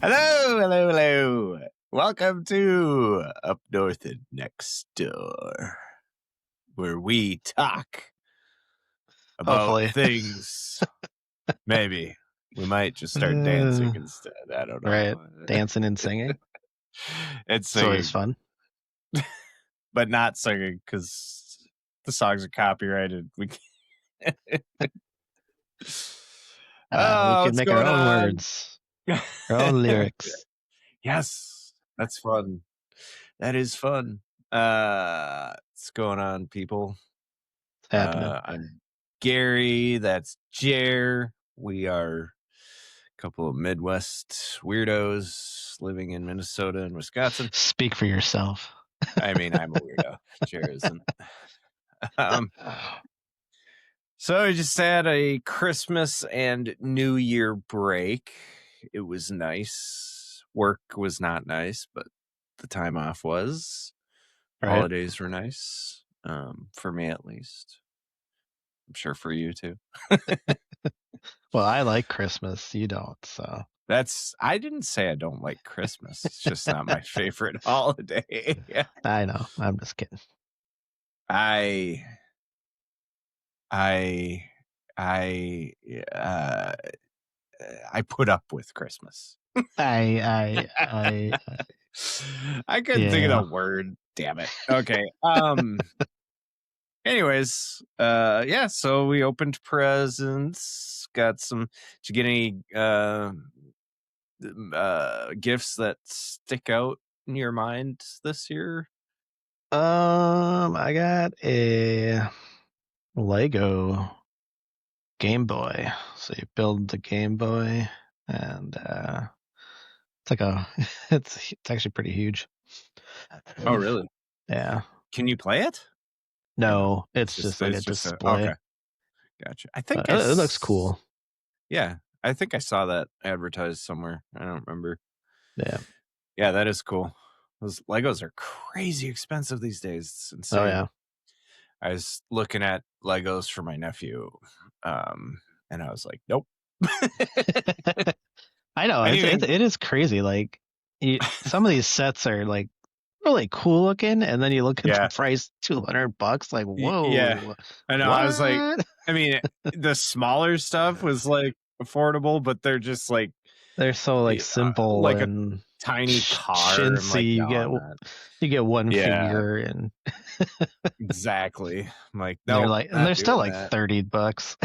Hello. Welcome to Up North and Next Door, where we talk about Hopefully. things. Maybe we might just start dancing instead. I don't know. Right. Dancing and singing. It's It's always singing, fun. but not singing because the songs are copyrighted. We can't. We can What's make our going own on? words, our own lyrics. Yes, that's fun. That is fun. What's going on, people? It's happening. I'm Gary. That's Jer. We are a couple of Midwest weirdos living in Minnesota and Wisconsin. Speak for yourself. I mean, I'm a weirdo. Jer isn't. So I just had a Christmas and New Year break. It was nice. Work was not nice, but the time off was. Right. Holidays were nice, for me at least. I'm sure for you too. Well, I like Christmas. You don't, so. I didn't say I don't like Christmas. It's just not my favorite holiday. I know. I'm just kidding. I put up with Christmas. I couldn't think of the word. Damn it. Okay. Anyways, yeah, so we opened presents, got some. Did you get any gifts that stick out in your mind this year? I got a Lego Game Boy. So you build the Game Boy, and it's like it's actually pretty huge. Oh, really? Yeah. Can you play it? No, it's just like a display. Okay, gotcha. I think it looks cool. Yeah, I think I saw that advertised somewhere. I don't remember. Yeah, that is cool. Those Legos are crazy expensive these days. It's insane. Oh yeah. I was looking at Legos for my nephew, and I was like, nope. I know it is crazy. Like some of these sets are like really cool looking, and then you look at the price, $200. Like, whoa. Yeah, I know. What? I was like, I mean, the smaller stuff was like affordable, but they're just like they're so like simple, like and a tiny car. Chintzy. Like, you get one figure, and exactly. I'm like, no, no, and they're still like $30.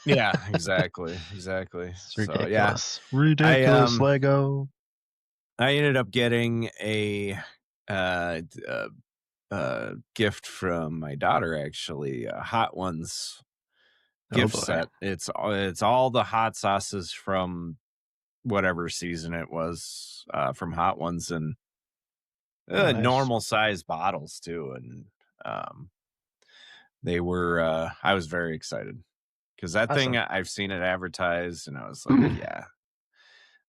Yeah, exactly. It's ridiculous. So, yeah. Ridiculous Lego. I ended up getting a gift from my daughter, actually, Hot Ones gift set. It's all the hot sauces from whatever season it was, from Hot Ones, and nice. normal size bottles too. And they were I was very excited because that thing, I've seen it advertised, and I was like, yeah,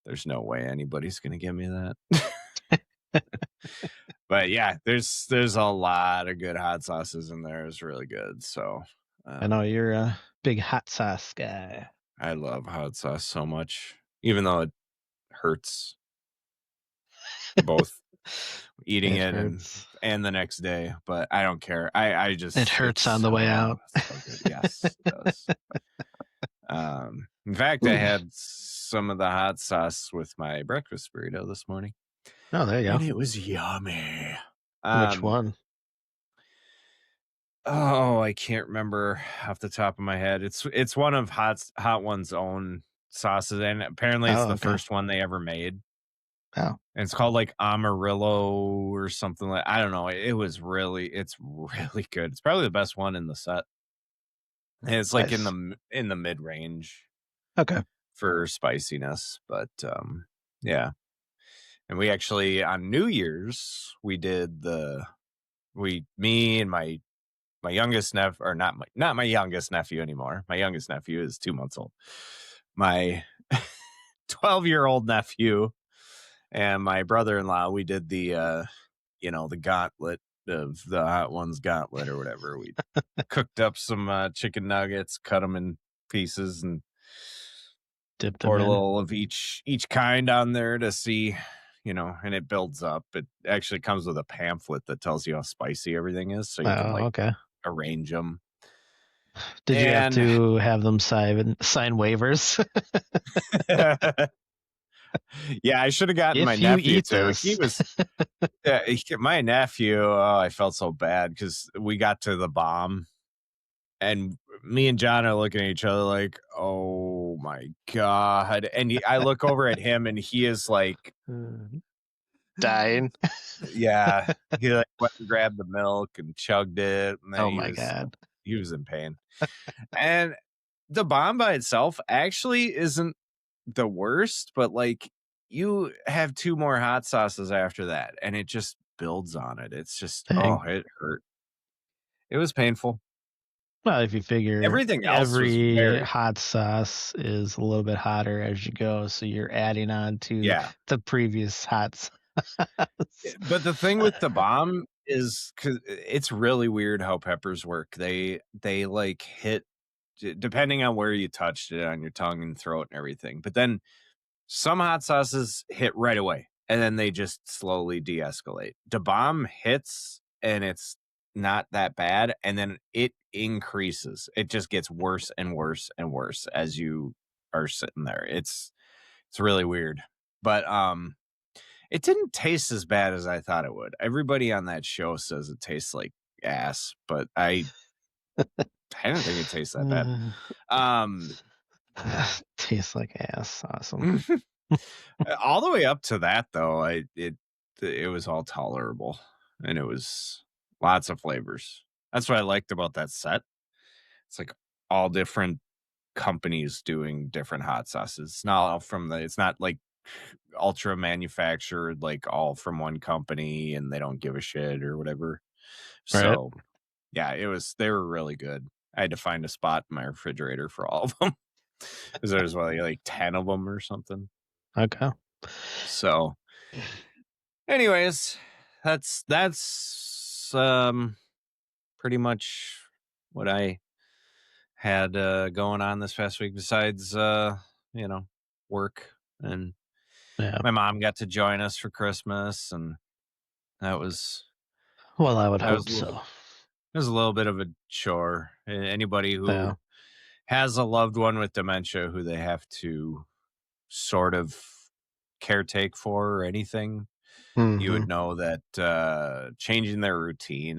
there's no way anybody's gonna give me that. But yeah, there's a lot of good hot sauces in there. It's really good. So I know you're a big hot sauce guy. I love hot sauce so much, even though it hurts both eating it and the next day. But I don't care. I just it hurts on the way out. So yes, it does. In fact, I had some of the hot sauce with my breakfast burrito this morning. Oh, there you go. And it was yummy. Which one? Oh, I can't remember off the top of my head. It's one of Hot One's own sauces, and apparently it's the first one they ever made. Oh. And it's called like Amarillo or something like. I don't know. It's really good. It's probably the best one in the set. And it's like in the mid range. Okay. For spiciness, but yeah. And we actually, on New Year's, we did me and my youngest nephew, or not my youngest nephew anymore. My youngest nephew is 2 months old. My 12-year-old nephew and my brother-in-law, we did the gauntlet of the Hot Ones gauntlet or whatever. We cooked up some chicken nuggets, cut them in pieces, and Dipped them poured a in. little of each kind on there to see, and it builds up. It actually comes with a pamphlet that tells you how spicy everything is, so you can Oh, like okay. arrange them. Did you have And to have them sign waivers? yeah, I should have gotten my If you nephew eat too. He this. was yeah, my nephew. Oh, I felt so bad because we got to the bomb, and me and John are looking at each other like, "Oh my god!" And I look over at him, and he is like, Dying. yeah, he like went and grabbed the milk and chugged it, and then Oh my God. he was in pain. And the bomb by itself actually isn't the worst, but like you have two more hot sauces after that, and it just builds on it. It's just Dang. it hurt. It was painful. Well, if you figure Everything else was every very hot sauce is a little bit hotter as you go, so you're adding on to yeah. the previous hot sauce. But the thing with the bomb is because it's really weird how peppers work. They like hit depending on where you touched it on your tongue and throat and everything. But then some hot sauces hit right away and then they just slowly de-escalate. The bomb hits and it's not that bad, and then it increases. It just gets worse and worse and worse as you are sitting there. It's really weird. But it didn't taste as bad as I thought it would. Everybody on that show says it tastes like ass, but I didn't think it tastes that bad. Um Tastes like ass. Awesome. all the way up to that though, it was all tolerable and it was lots of flavors. That's what I liked about that set. It's like all different companies doing different hot sauces. It's not like ultra manufactured, like all from one company and they don't give a shit or whatever. Right. So yeah, they were really good. I had to find a spot in my refrigerator for all of them because there's like 10 of them or something. Okay. So anyways, that's pretty much what I had going on this past week besides you know, work, and Yeah. my mom got to join us for Christmas, and that was Well, I would that was hope a little, so. it was a little bit of a chore. Anybody Yeah. who has a loved one with dementia who they have to sort of caretake for or anything, you Hmm. would know that changing their routine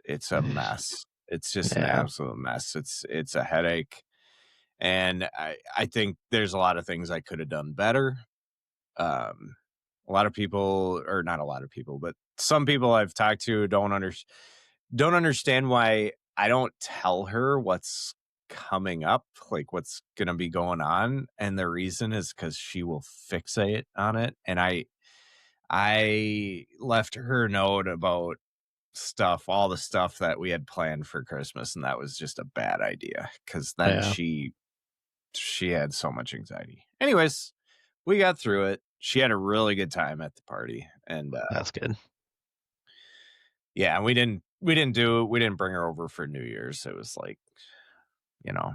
it's a mess. It's just an Yeah. absolute mess. It's a headache. And I think there's a lot of things I could have done better. A lot of people, or not a lot of people, but some people I've talked to don't understand why I don't tell her what's coming up, like what's gonna be going on. And the reason is because she will fixate on it. And I left her a note about all the stuff that we had planned for Christmas, and that was just a bad idea because then Yeah. she had so much anxiety. Anyways, we got through it. She had a really good time at the party, and That's good. yeah, we didn't bring her over for New Year's. It was like, you know,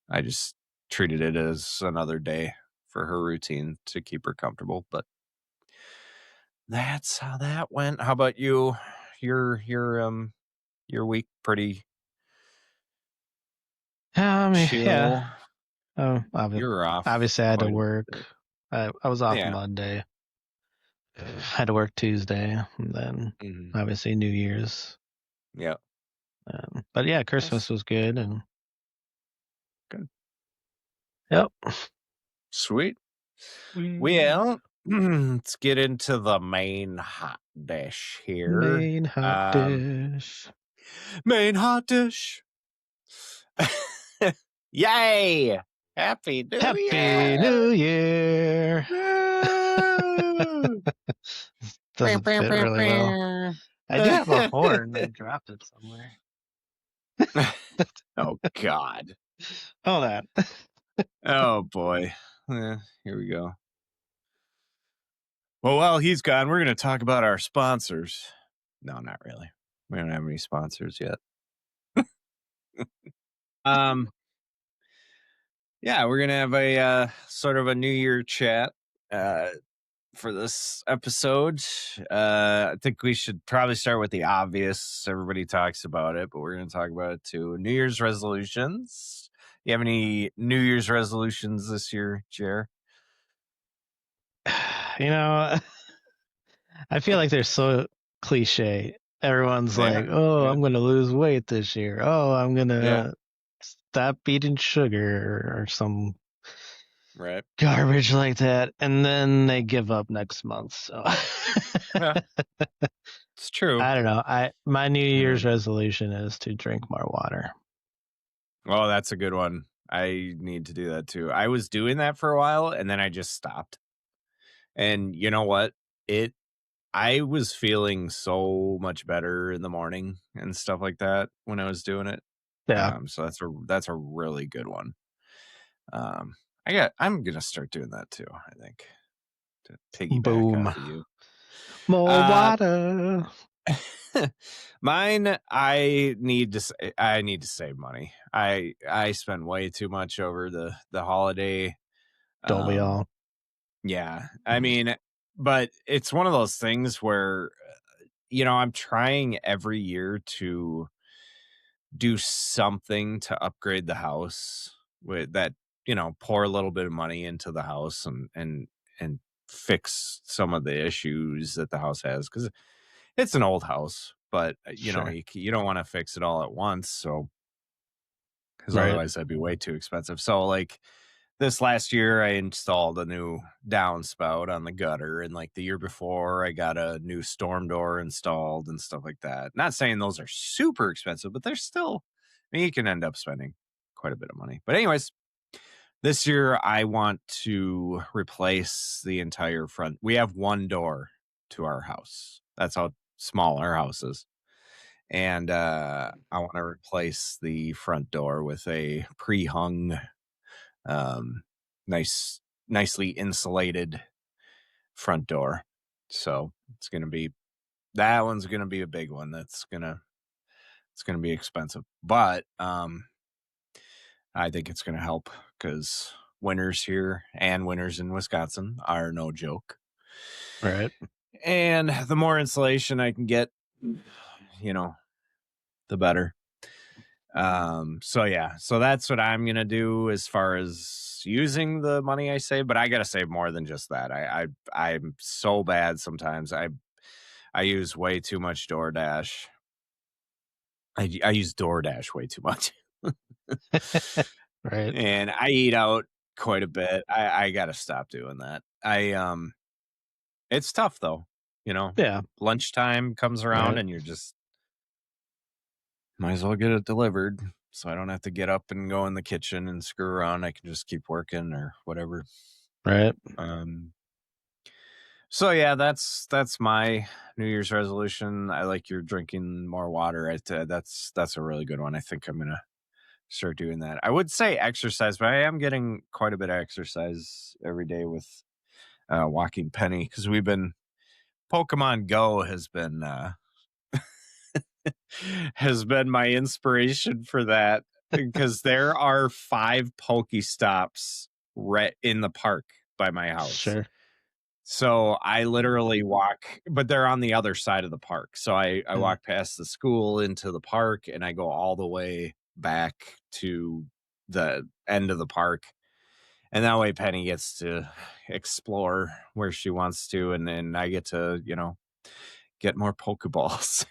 I just treated it as another day for her routine to keep her comfortable. But that's how that went. How about you? Your week pretty Yeah. chill. Obvi- You were off Obviously, I had to quite a work. bit. I was off Yeah. Monday. Had to work Tuesday, and then Mhm. obviously New Year's. Yeah. But yeah, Nice. Christmas was good, and Good. yep. Sweet. We Well, let's get into the main hot dish here. main hot Um, dish. main hot dish. Yay! Happy New Happy Year! New Year. Woo! Pew, Doesn't pew, fit pew, really well. pew. I do have a horn. I dropped it somewhere. Oh God. Hold on. Oh boy. Here we go. Well, while he's gone, we're going to talk about our sponsors. No, not really. We don't have any sponsors yet. Um, Yeah, we're gonna have a sort of a New Year chat uh, for this episode. I think we should probably start with the obvious. Everybody talks about it, but we're gonna talk about it too. New Year's resolutions. You have any New Year's resolutions this year, Jer? You know, I feel like they're so cliche. Everyone's They like, are. "Oh, Yeah. I'm going to lose weight this year. Oh, I'm going Yeah. to stop eating sugar or some Right. garbage like that." And then they give up next month. So Yeah. It's true. I don't know. My New I Year's mean, resolution is to drink more water. well, that's a good one. I need to do that too. I was doing that for a while and then I just stopped. And you know what? It I was feeling so much better in the morning and stuff like that when I was doing it. Yeah. So that's a really good one. Um, I'm gonna start doing that too. I think to piggyback Boom. off of you. More Uh, water. mine. I need to save money. I spent way too much over the holiday. Don't we Um, all? yeah, I mean, but it's one of those things where I'm trying every year to do something to upgrade the house with that, pour a little bit of money into the house and fix some of the issues that the house has because it's an old house, but Sure. you don't want to fix it all at once. So, because Right. otherwise that'd be way too expensive. So, like this last year, I installed a new downspout on the gutter, and like the year before, I got a new storm door installed and stuff like that. Not saying those are super expensive, but they're still, I mean, you can end up spending quite a bit of money. But, anyways, this year I want to replace the entire front. We have one door to our house. That's how small our house is. And I want to replace the front door with a pre hung um, nice, nicely insulated front door. So it's gonna be that one's gonna be a big one. It's gonna be expensive, but I think it's gonna help because winters here and winters in Wisconsin are no joke. Right. And the more insulation I can get, you know, the better. So yeah, so that's what I'm gonna do as far as using the money I save, but I gotta save more than just that. I'm so bad sometimes. I use way too much DoorDash. I use DoorDash way too much. Right. And I eat out quite a bit. I gotta stop doing that. It's tough though, you know. Yeah. Lunchtime comes around Right. and you're just might as well get it delivered so I don't have to get up and go in the kitchen and screw around. I can just keep working or whatever. Right. Um, so yeah, that's my New Year's resolution. I like your drinking more water. That's a really good one. I think I'm gonna start doing that. I would say exercise, but I am getting quite a bit of exercise every day with walking Penny because we've been Pokemon Go has been my inspiration for that because there are 5 Pokestops right in the park by my house. Sure. So I literally walk, but they're on the other side of the park. So I Yeah. walk past the school into the park and I go all the way back to the end of the park. And that way Penny gets to explore where she wants to and then I get to, get more Pokeballs.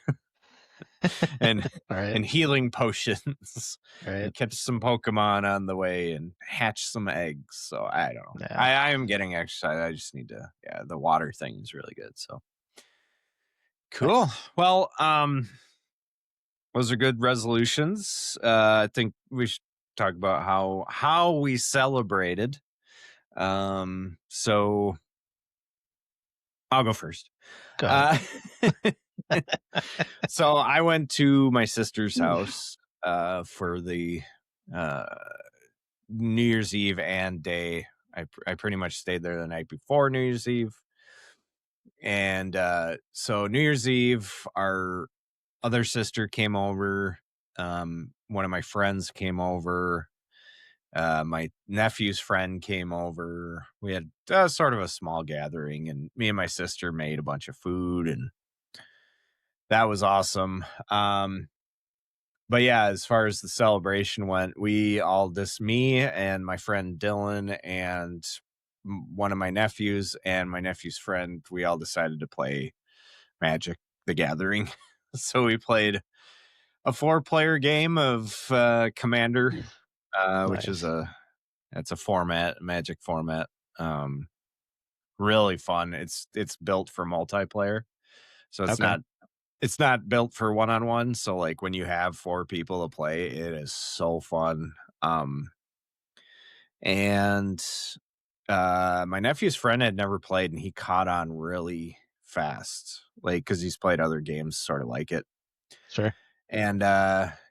and Right. and healing potions Right. and catch some Pokemon on the way and hatch some eggs. So I don't know. Yeah. I am getting exercise. I just need to the water thing is really good. So cool. Nice. Well, those are good resolutions. I think we should talk about how we celebrated. So I'll go first. Go ahead. Uh so I went to my sister's house for the uh New Year's Eve and day. I pretty much stayed there the night before New Year's Eve. And so New Year's Eve, our other sister came over. One of my friends came over. My nephew's friend came over. We had sort of a small gathering, and me and my sister made a bunch of food, and that was awesome. But yeah, as far as the celebration went, we all just me and my friend Dylan and one of my nephews and my nephew's friend, we all decided to play Magic the Gathering. So we played a 4-player game of Commander, which is Nice. it's a format, Magic format. Um, really fun. It's built for multiplayer, so Okay. it's not built for one-on-one. So like when you have 4 people to play, it is so fun. Um, and my nephew's friend had never played, and he caught on really fast, like because he's played other games, sort of like it. Sure. And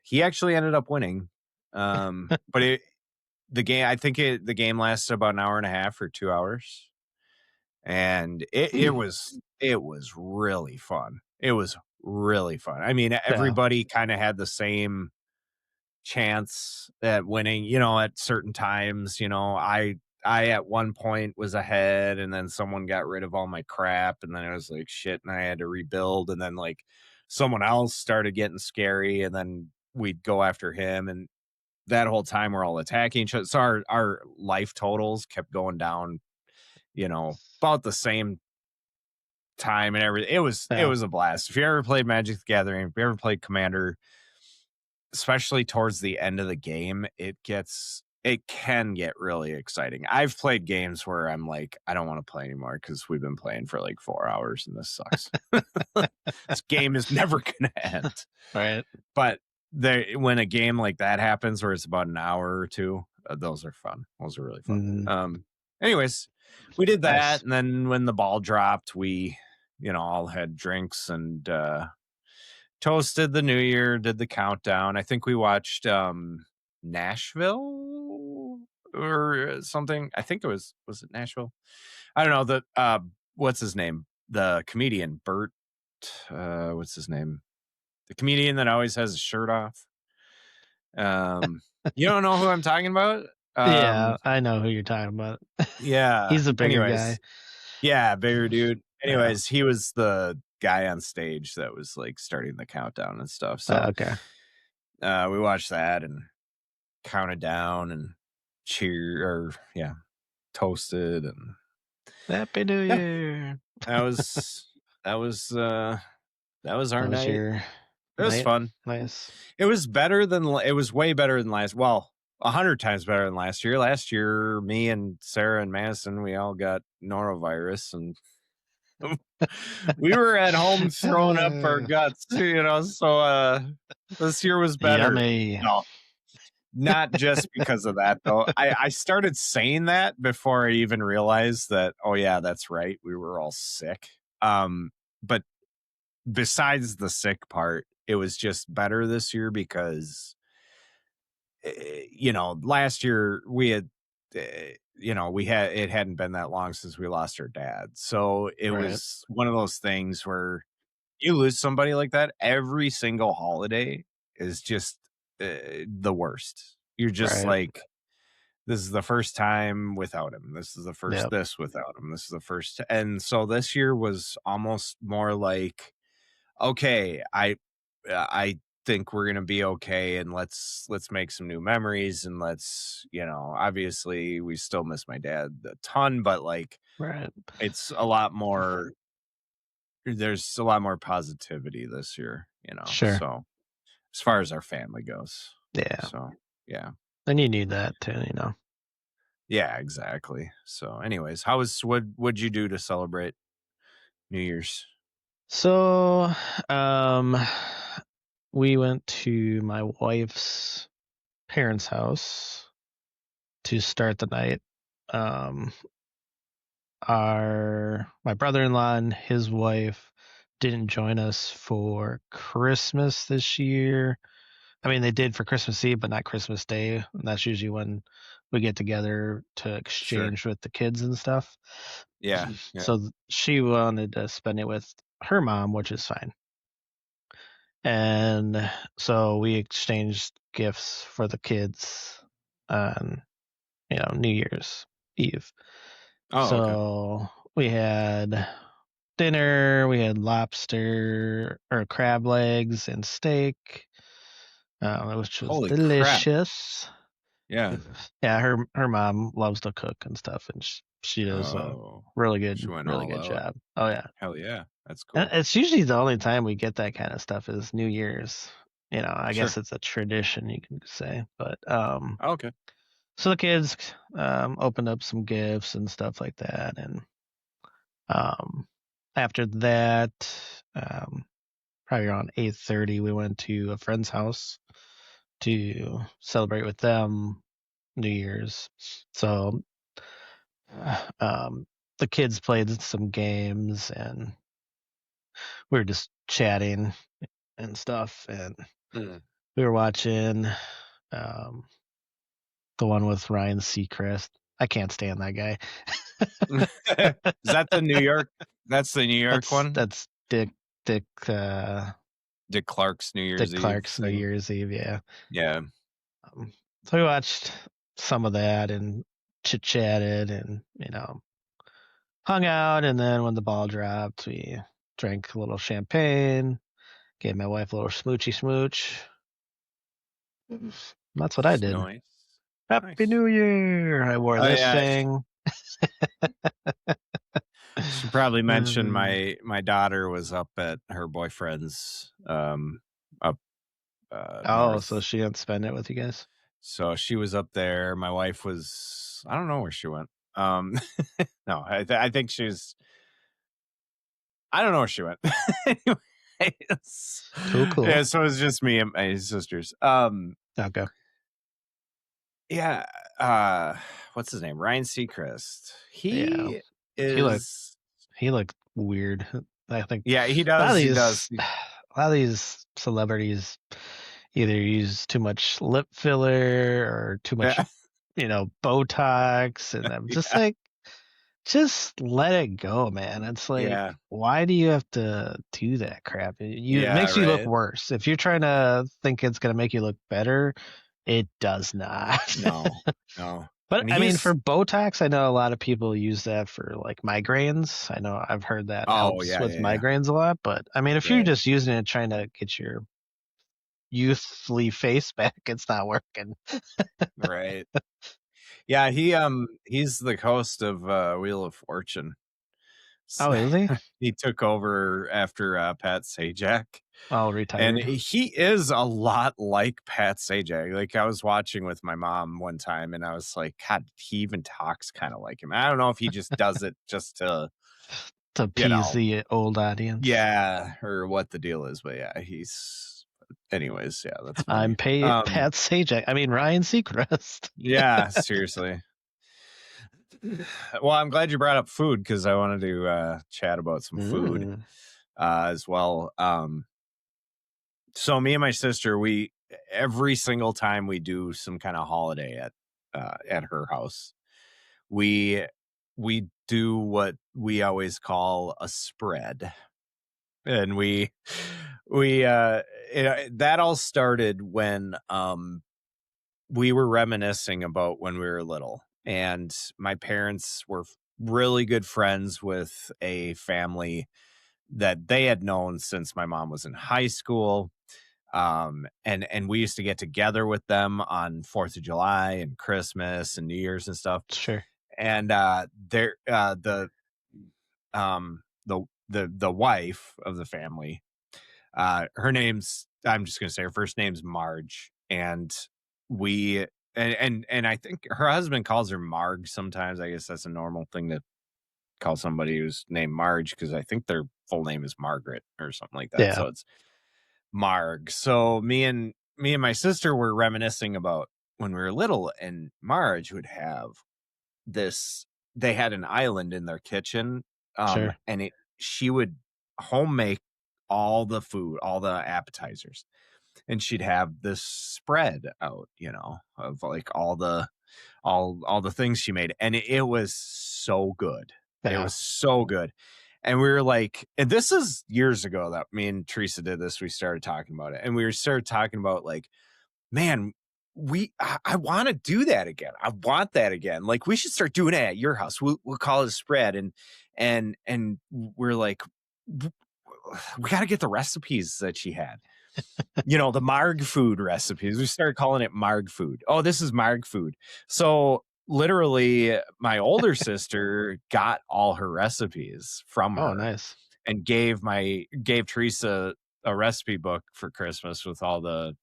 he actually ended up winning. But the game, I think the game lasted about an hour and a half or 2 hours, and it was really fun. It was really fun. I mean, Yeah. everybody kind of had the same chance at winning, at certain times. I at one point was ahead, and then someone got rid of all my crap, and then it was like shit, and I had to rebuild, and then like someone else started getting scary, and then we'd go after him, and that whole time we're all attacking each other. So our life totals kept going down, about the same time and everything. It Yeah. was a blast. If you ever played Magic the Gathering, if you ever played Commander, especially towards the end of the game, it can get really exciting. I've played games where I'm like, I don't want to play anymore because we've been playing for like 4 hours and this sucks. This game is never gonna end. Right. But when a game like that happens where it's about an hour or two, those are fun. Those are really fun. Mm, Anyways, we did that, nice. and then when the ball dropped, we, all had drinks and toasted the new year, did the countdown. I think we watched Nashville or something. I think was it Nashville? I don't know. The what's his name? The comedian Bert what's his name? The comedian that always has his shirt off. Um you don't know who I'm talking about? Yeah, Um I know who you're talking about. yeah. He's a bigger guy. Anyways, yeah, bigger dude. Yeah. Anyways, he was the guy on stage that was like starting the countdown and stuff. So Okay. we watched that and counted down and toasted, and Happy New yeah, Year. that was that was uh that was our That was night. your It was night. fun. Nice. It was way better than last, well, 100 times better than last year. Last year, me and Sarah and Madison, we all got norovirus, and we were at home throwing up our guts, so this year was better. Yummy. No, not just because of that, though. I started saying that before I even realized that, oh yeah, that's right, we were all sick. But besides the sick part, it was just better this year because last year we had it hadn't been that long since we lost our dad. So it Right. was one of those things where you lose somebody like that, every single holiday is just the worst. You're just Right. like, this is the first time without him. This is the first Yep. this without him. This is the first. And so this year was almost more like, okay, I think we're gonna be okay, and let's make some new memories, and let's, obviously we still miss my dad a ton, but like Right. it's a lot more. There's a lot more positivity this year, Sure. So as far as our family goes, Yeah. so yeah, And you need that too. yeah, exactly. So, anyways, what'd you do to celebrate New Year's? So, um, we went to my wife's parents' house to start the night. Um, my brother-in-law and his wife didn't join us for Christmas this year. I mean, they did for Christmas Eve, but not Christmas Day. And that's usually when we get together to Sure. exchange with the kids and stuff. Yeah. Yeah. So she wanted to spend it with her mom, which is fine. And so we exchanged gifts for the kids. New Year's Eve. Oh, okay. So we had dinner, we had lobster or crab legs and steak, which was Holy crap. delicious. Yeah. Yeah, her mom loves to cook and stuff, and she does a Oh, she went really all good out. job. Oh yeah, Hell yeah. That's and cool. it's usually the only time we get that kind of stuff is New Year's. I Sure. guess it's a tradition you can say, but Okay. so the kids opened up some gifts and stuff like that, and um, after that, um, probably around 8:30, we went to a friend's house to celebrate with them New Year's. So um, the kids played some games, and we were just chatting and stuff, and Mm. we were watching um, the one with Ryan Seacrest. I can't stand that guy. Is that the New York? That's the New York that's one? that's Dick uh, Dick Clark's New Dick Year's Eve Clark's New thing? Year's Eve. Yeah. Yeah. Um, so we watched some of that and chit chatted and hung out. And then when the ball dropped, we drank a little champagne, gave my wife a little smoochy smooch. And that's what I did. Nice. Happy Nice. New Year! I wore Oh, this yeah. thing. Should probably mention Um, my daughter was up at her boyfriend's, up, oh, so north. she didn't spend it with you guys? So she was up there. My wife was I don't know where she went. Um, no, I think she's I don't know where she went. Anyways, Cool, cool. yeah, so it was just me and my sisters. Okay. Yeah, uh, what's his name? Ryan Seacrest. Yeah. He He looked is he looked weird. I think yeah, a lot of he does. these a lot of these celebrities either use too much lip filler or too much, Yeah, Botox, and I'm just yeah, like, just let it go, man. It's like, yeah, why do you have to do that crap? It yeah, makes you look right? worse. If you're trying to think it's gonna make you look better, it does not. No, no. But And I mean, for he's Botox, I know a lot of people use that for like migraines. I know I've heard that oh, helps yeah, with yeah, yeah. migraines a lot. But I mean, if you're Right, just using it trying to get your youthfully face back, it's not working. right. Yeah, he's the host of, Wheel of Fortune. S Oh, is he? He took over after, Pat Sajak, Oh, and retired. he is a lot like Pat Sajak. Like, I was watching with my mom one time, and I was like, "God, he even talks kinda like him." I don't know if he just does it just to, To you appease know the old audience. yeah, or what the deal is, but yeah, he's anyways, yeah, that's I'm funny. Um, Pat Sajak. I mean Ryan Seacrest. yeah, seriously. Well, I'm glad you brought up food because I wanted to, chat about some food, Mm, as well. So me and my sister, we every single time we do some kind of holiday at her house, we we do what we always call a spread. And we that all started when we were reminiscing about when we were little. And my parents were really good friends with a family that they had known since my mom was in high school, and we used to get together with them on 4th of July and Christmas and New Year's and stuff. sure, And they're the wife of the family, her name's I'm just gonna say her first name's Marge, and we and I think her husband calls her Marg sometimes. I guess that's a normal thing to call somebody who's named Marge because I think their full name is Margaret or something like that. yeah, So it's Marg. So me and my sister were reminiscing about when we were little, and Marge would have this. They had an island in their kitchen, sure, and it she would home make all the food, all the appetizers, and she'd have this spread out, of like all the things she made, and it was so good. It yeah, was so good. And we were like, and this is years ago that me and Teresa did this. We started talking about it, and we started talking about like, man. I wanna do that again. I want that again. Like, we should start doing it at your house. We'll call it a spread, and we're like, "W we gotta get the recipes that she had." You know, the Marg food recipes. We started calling it Marg food. "Oh, this is Marg food." So, literally, my older sister got all her recipes from Oh, her nice. and gave Teresa a recipe book for Christmas with all the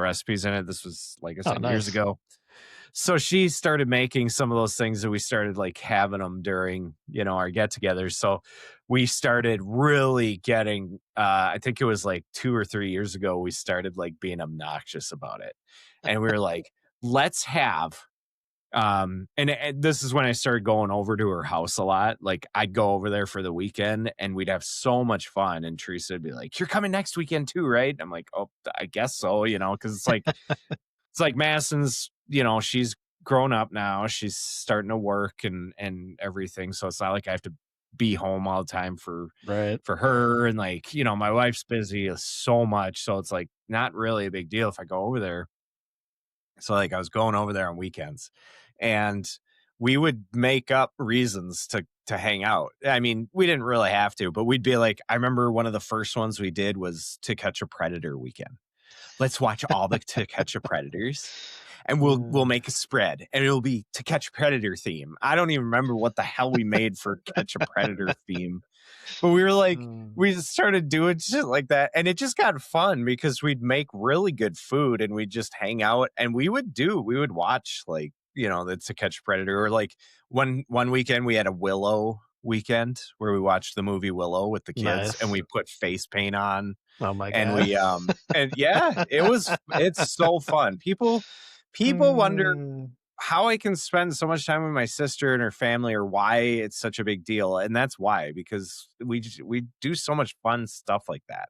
recipes in it. This was, like I Oh, said, years nice. ago. So she started making some of those things and we started like having them during, our get-togethers. So we started really getting I think it was like 2 or 3 years ago we started like being obnoxious about it. And we were like, let's have and this is when I started going over to her house a lot. Like I'd go over there for the weekend and we'd have so much fun. And Teresa would be like, "You're coming next weekend too, right?" I'm like, "Oh, I guess so," because it's like Madison's, she's grown up now. She's starting to work and everything. So it's not like I have to be home all the time for Right. for her. And like, my wife's busy so much. So it's like not really a big deal if I go over there. So like I was going over there on weekends and we would make up reasons to hang out. I mean, we didn't really have to, but we'd be like, I remember one of the first ones we did was To Catch a Predator weekend. Let's watch all the To Catch a Predators and we'll Uh, make a spread and it'll be To Catch a Predator theme. I don't even remember what the hell we made for Catch a Predator theme, but we were like, mm, we just started doing shit like that. And it just got fun because we'd make really good food and we'd just hang out and we would watch like, the To Catch a Predator. Or like one weekend we had a Willow weekend where we watched the movie Willow with the kids and nice. we put face paint on Oh my and god. and yeah, it's so fun. People wonder Mm, how I can spend so much time with my sister and her family or why it's such a big deal. And that's why, because we do so much fun stuff like that.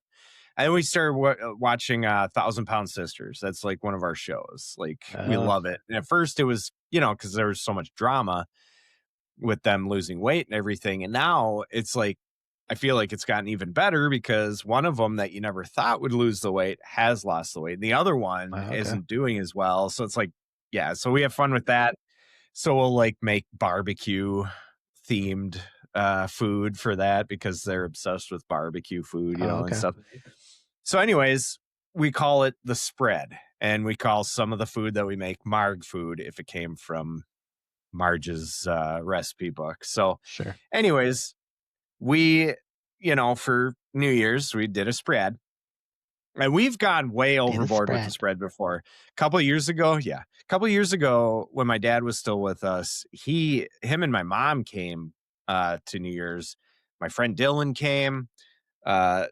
And we started watching 1,000 Pound Sisters. That's like one of our shows. Like we oh, love it. And at first it was, because there was so much drama with them losing weight and everything. And now it's like, I feel like it's gotten even better because one of them that you never thought would lose the weight has lost the weight. And the other one wow, okay. isn't doing as well. So it's like, yeah, so we have fun with that. So we'll like make barbecue themed food for that because they're obsessed with barbecue food, Oh, and okay. stuff. So, anyways, we call it the spread, and we call some of the food that we make Marg food if it came from Marge's recipe book. So, Sure. anyways, we, for New Year's, we did a spread. And we've gone way Did a overboard with the spread. spread before. A couple of years ago, yeah. A couple of years ago, when my dad was still with us, him and my mom came to New Year's. My friend Dylan came. Uh,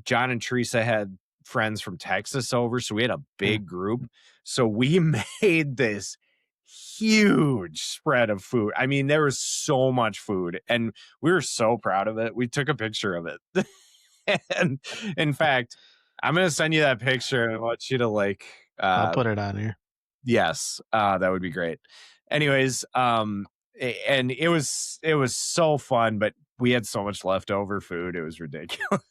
John and Teresa had friends from Texas over, so we had a Mm, big group. So we made this huge spread of food. I mean, there was so much food, and we were so proud of it. We took a picture of it. And in fact, I'm gonna send you that picture and I want you to like I'll uh put it on here. yes, that would be great. Anyways, and it was so fun, but we had so much leftover food, it was ridiculous.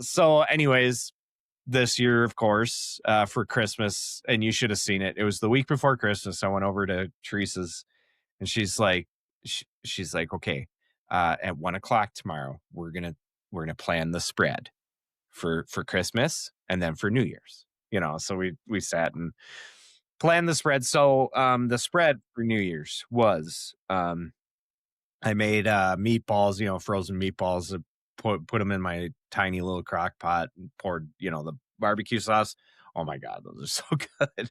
So anyways, this year, of course, for Christmas, and you should have seen it. It was the week before Christmas. I went over to Teresa's and she's like, okay, at 1 o'clock tomorrow, we're gonna plan the spread for Christmas and then for New Year's. So we sat and planned the spread. So the spread for New Year's was I made meatballs, frozen meatballs, put them in my tiny little crock pot and poured, the barbecue sauce. Oh my god, those are so good.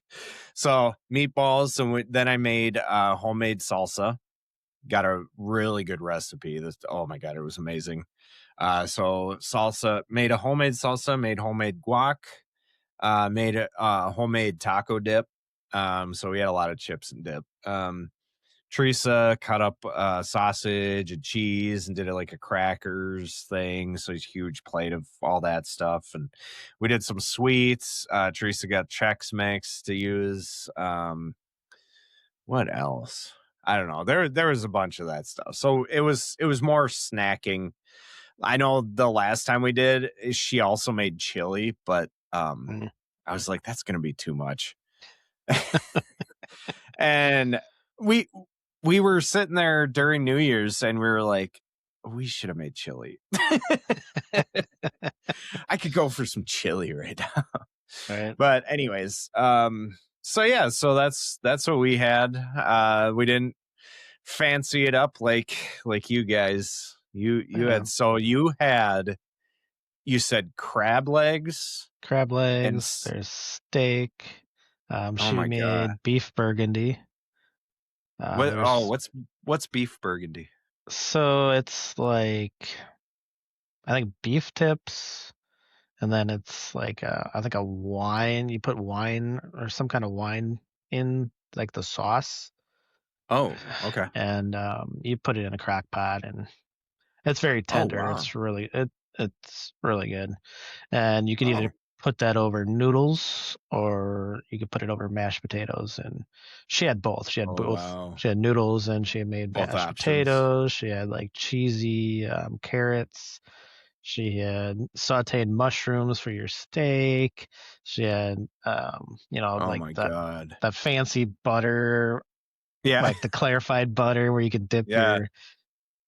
So meatballs, and then I made homemade salsa. Got a really good recipe. Oh my god, it was amazing. So salsa, made a homemade salsa, made homemade guac, made a homemade taco dip. So we had a lot of chips and dip. Teresa cut up sausage and cheese and did it like a crackers thing. So it's a huge plate of all that stuff. And we did some sweets. Teresa got Chex Mix to use. What else? I don't know. There was a bunch of that stuff. So it was more snacking. I know the last time we did, she also made chili, but Mm. I was like, "That's gonna be too much." And we we were sitting there during New Year's, and we were like, "We should have made chili." I could go for some chili right now. Right. But anyways, so yeah, so that's what we had. We didn't fancy it up like you guys. You Yeah. had you said crab legs Crab and legs, there's steak. oh She my god. made beef burgundy. There's What's beef burgundy? so it's like I think beef tips, and then it's like I think a wine. You put wine or some kind of wine in like the sauce, Oh, okay. and you put it in a crock pot, and it's very Oh tender. wow. It's really good. And you could Oh. either put that over noodles or you could put it over mashed potatoes. And she had both. She had Oh both. wow. She had noodles and she had made Both mashed options. potatoes. She had like cheesy carrots. She had sauteed mushrooms for your steak. She had, Oh like my that god. that fancy butter, Yeah. like the clarified butter where you could dip Yeah.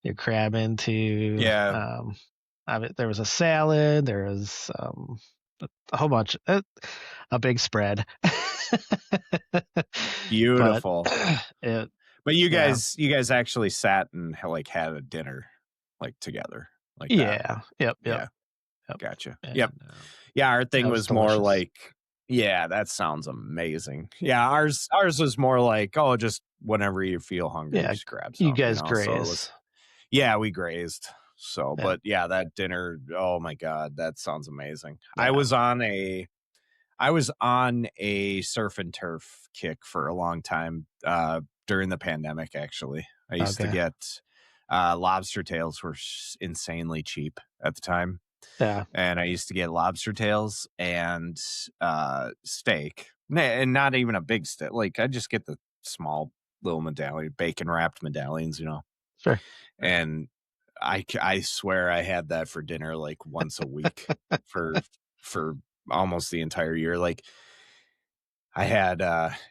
your crab into. Yeah. There was a salad. There was a whole bunch, a big spread. But Beautiful. it, But yeah, you guys actually sat and like had a dinner like together like that. yeah, yep, yep, Yeah. yep. Gotcha. Yep. And Yeah, our thing that was was more delicious. like yeah, that sounds amazing. Yeah, ours was more like, oh, just whenever you feel hungry, Yeah, just grab you some, you guys know. So it was graze. yeah, we grazed. So, Yeah, but yeah, that dinner, oh my god, that sounds amazing. yeah. I was on a surf and turf kick for a long time during the pandemic actually. I used to Okay. get lobster tails were insanely cheap at the time Yeah. and I used to get lobster tails and steak, and not even a big steak. Like I just get the small little medallion, bacon wrapped medallions, you know. Sure. And I swear I had that for dinner like once a week for for almost the entire year. Like I had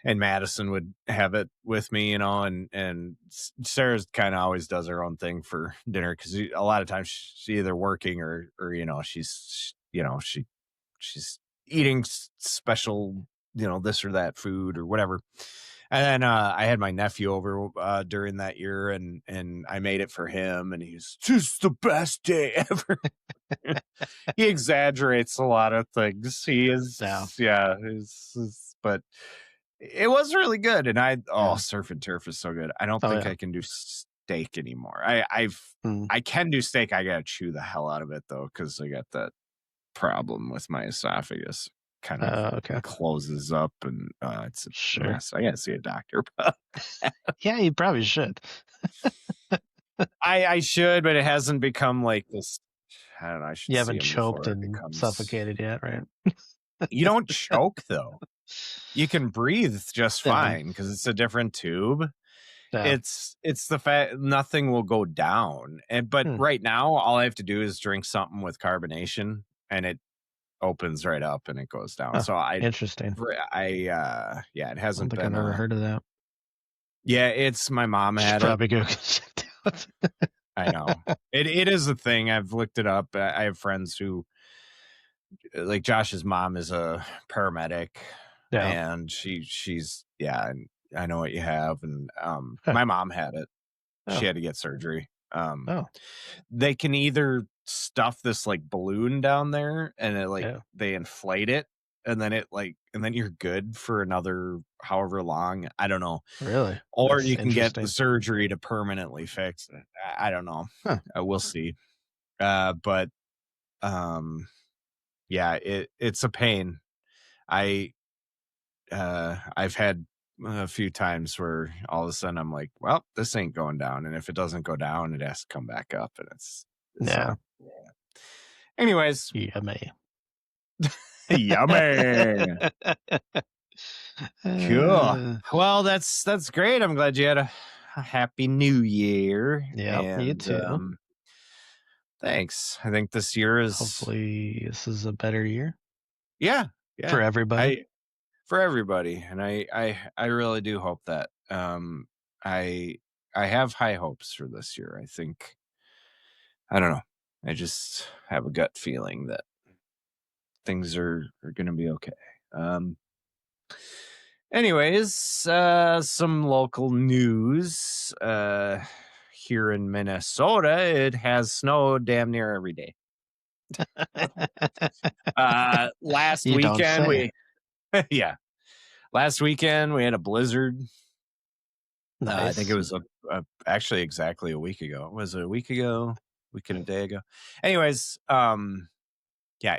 and Madison would have it with me, you know, and Sarah's kind of always does her own thing for dinner because a lot of times she's either working or you know she's eating special you know this or that food or whatever. And then I had my nephew over during that year, and I made it for him, and he's just the best day ever. He exaggerates a lot of things. He Yeah. is, yeah, but it was really good. And Yeah. surf and turf is so good. I don't Oh think yeah. I can do steak anymore. Mm. I can do steak. I gotta chew the hell out of it though, because I got that problem with my esophagus. Kind of Okay. closes up, and it's a Sure. mess. I gotta see a doctor. But Yeah, you probably should. I should, but it hasn't become like this. I don't know. I should You see haven't him choked before it and becomes. suffocated yet, right? You don't choke though. You can breathe just Yeah. fine because it's a different tube. Yeah. It's the fact nothing will go down. And but Hmm. right now, all I have to do is drink something with carbonation, and it opens right up and it goes down. Huh. So Interesting. yeah, it I don't hasn't think I've been ever a heard of that. yeah. It's my mom Should had it. probably go get checked out. I know it is a thing. I've looked it up. I have friends who like Josh's mom is a paramedic Yeah. and she's yeah, and I know what you have and Huh. my mom had it. She Oh. had to get surgery. Oh. They can either stuff this like balloon down there and it like Yeah. they inflate it and then it like and then you're good for another however long. I don't know. Really? Or That's you can get the interesting. surgery to permanently fix it. I don't know. Huh. We'll see. But um yeah, it's a pain. I I've had a few times where all of a sudden I'm like, well, this ain't going down, and if it doesn't go down, it has to come back up, and it's Yeah. so. Anyways, Yummy. yummy, cool. Uh, Well, that's great. I'm glad you had a happy New Year, yep. You and too. thanks. I think this year is Hopefully, this is a better year. yeah, For Yeah. everybody. I for everybody, and I really do hope that. I I have high hopes for this year. I think I don't know. I just have a gut feeling that things are going to be okay. Um Anyways, some local news. Here in Minnesota, it has snowed damn near every day. Last You don't weekend say. we yeah, last weekend we had a blizzard. I think it Nice. was actually exactly a week ago. Was it a week ago? Week and a day ago. Anyways, yeah,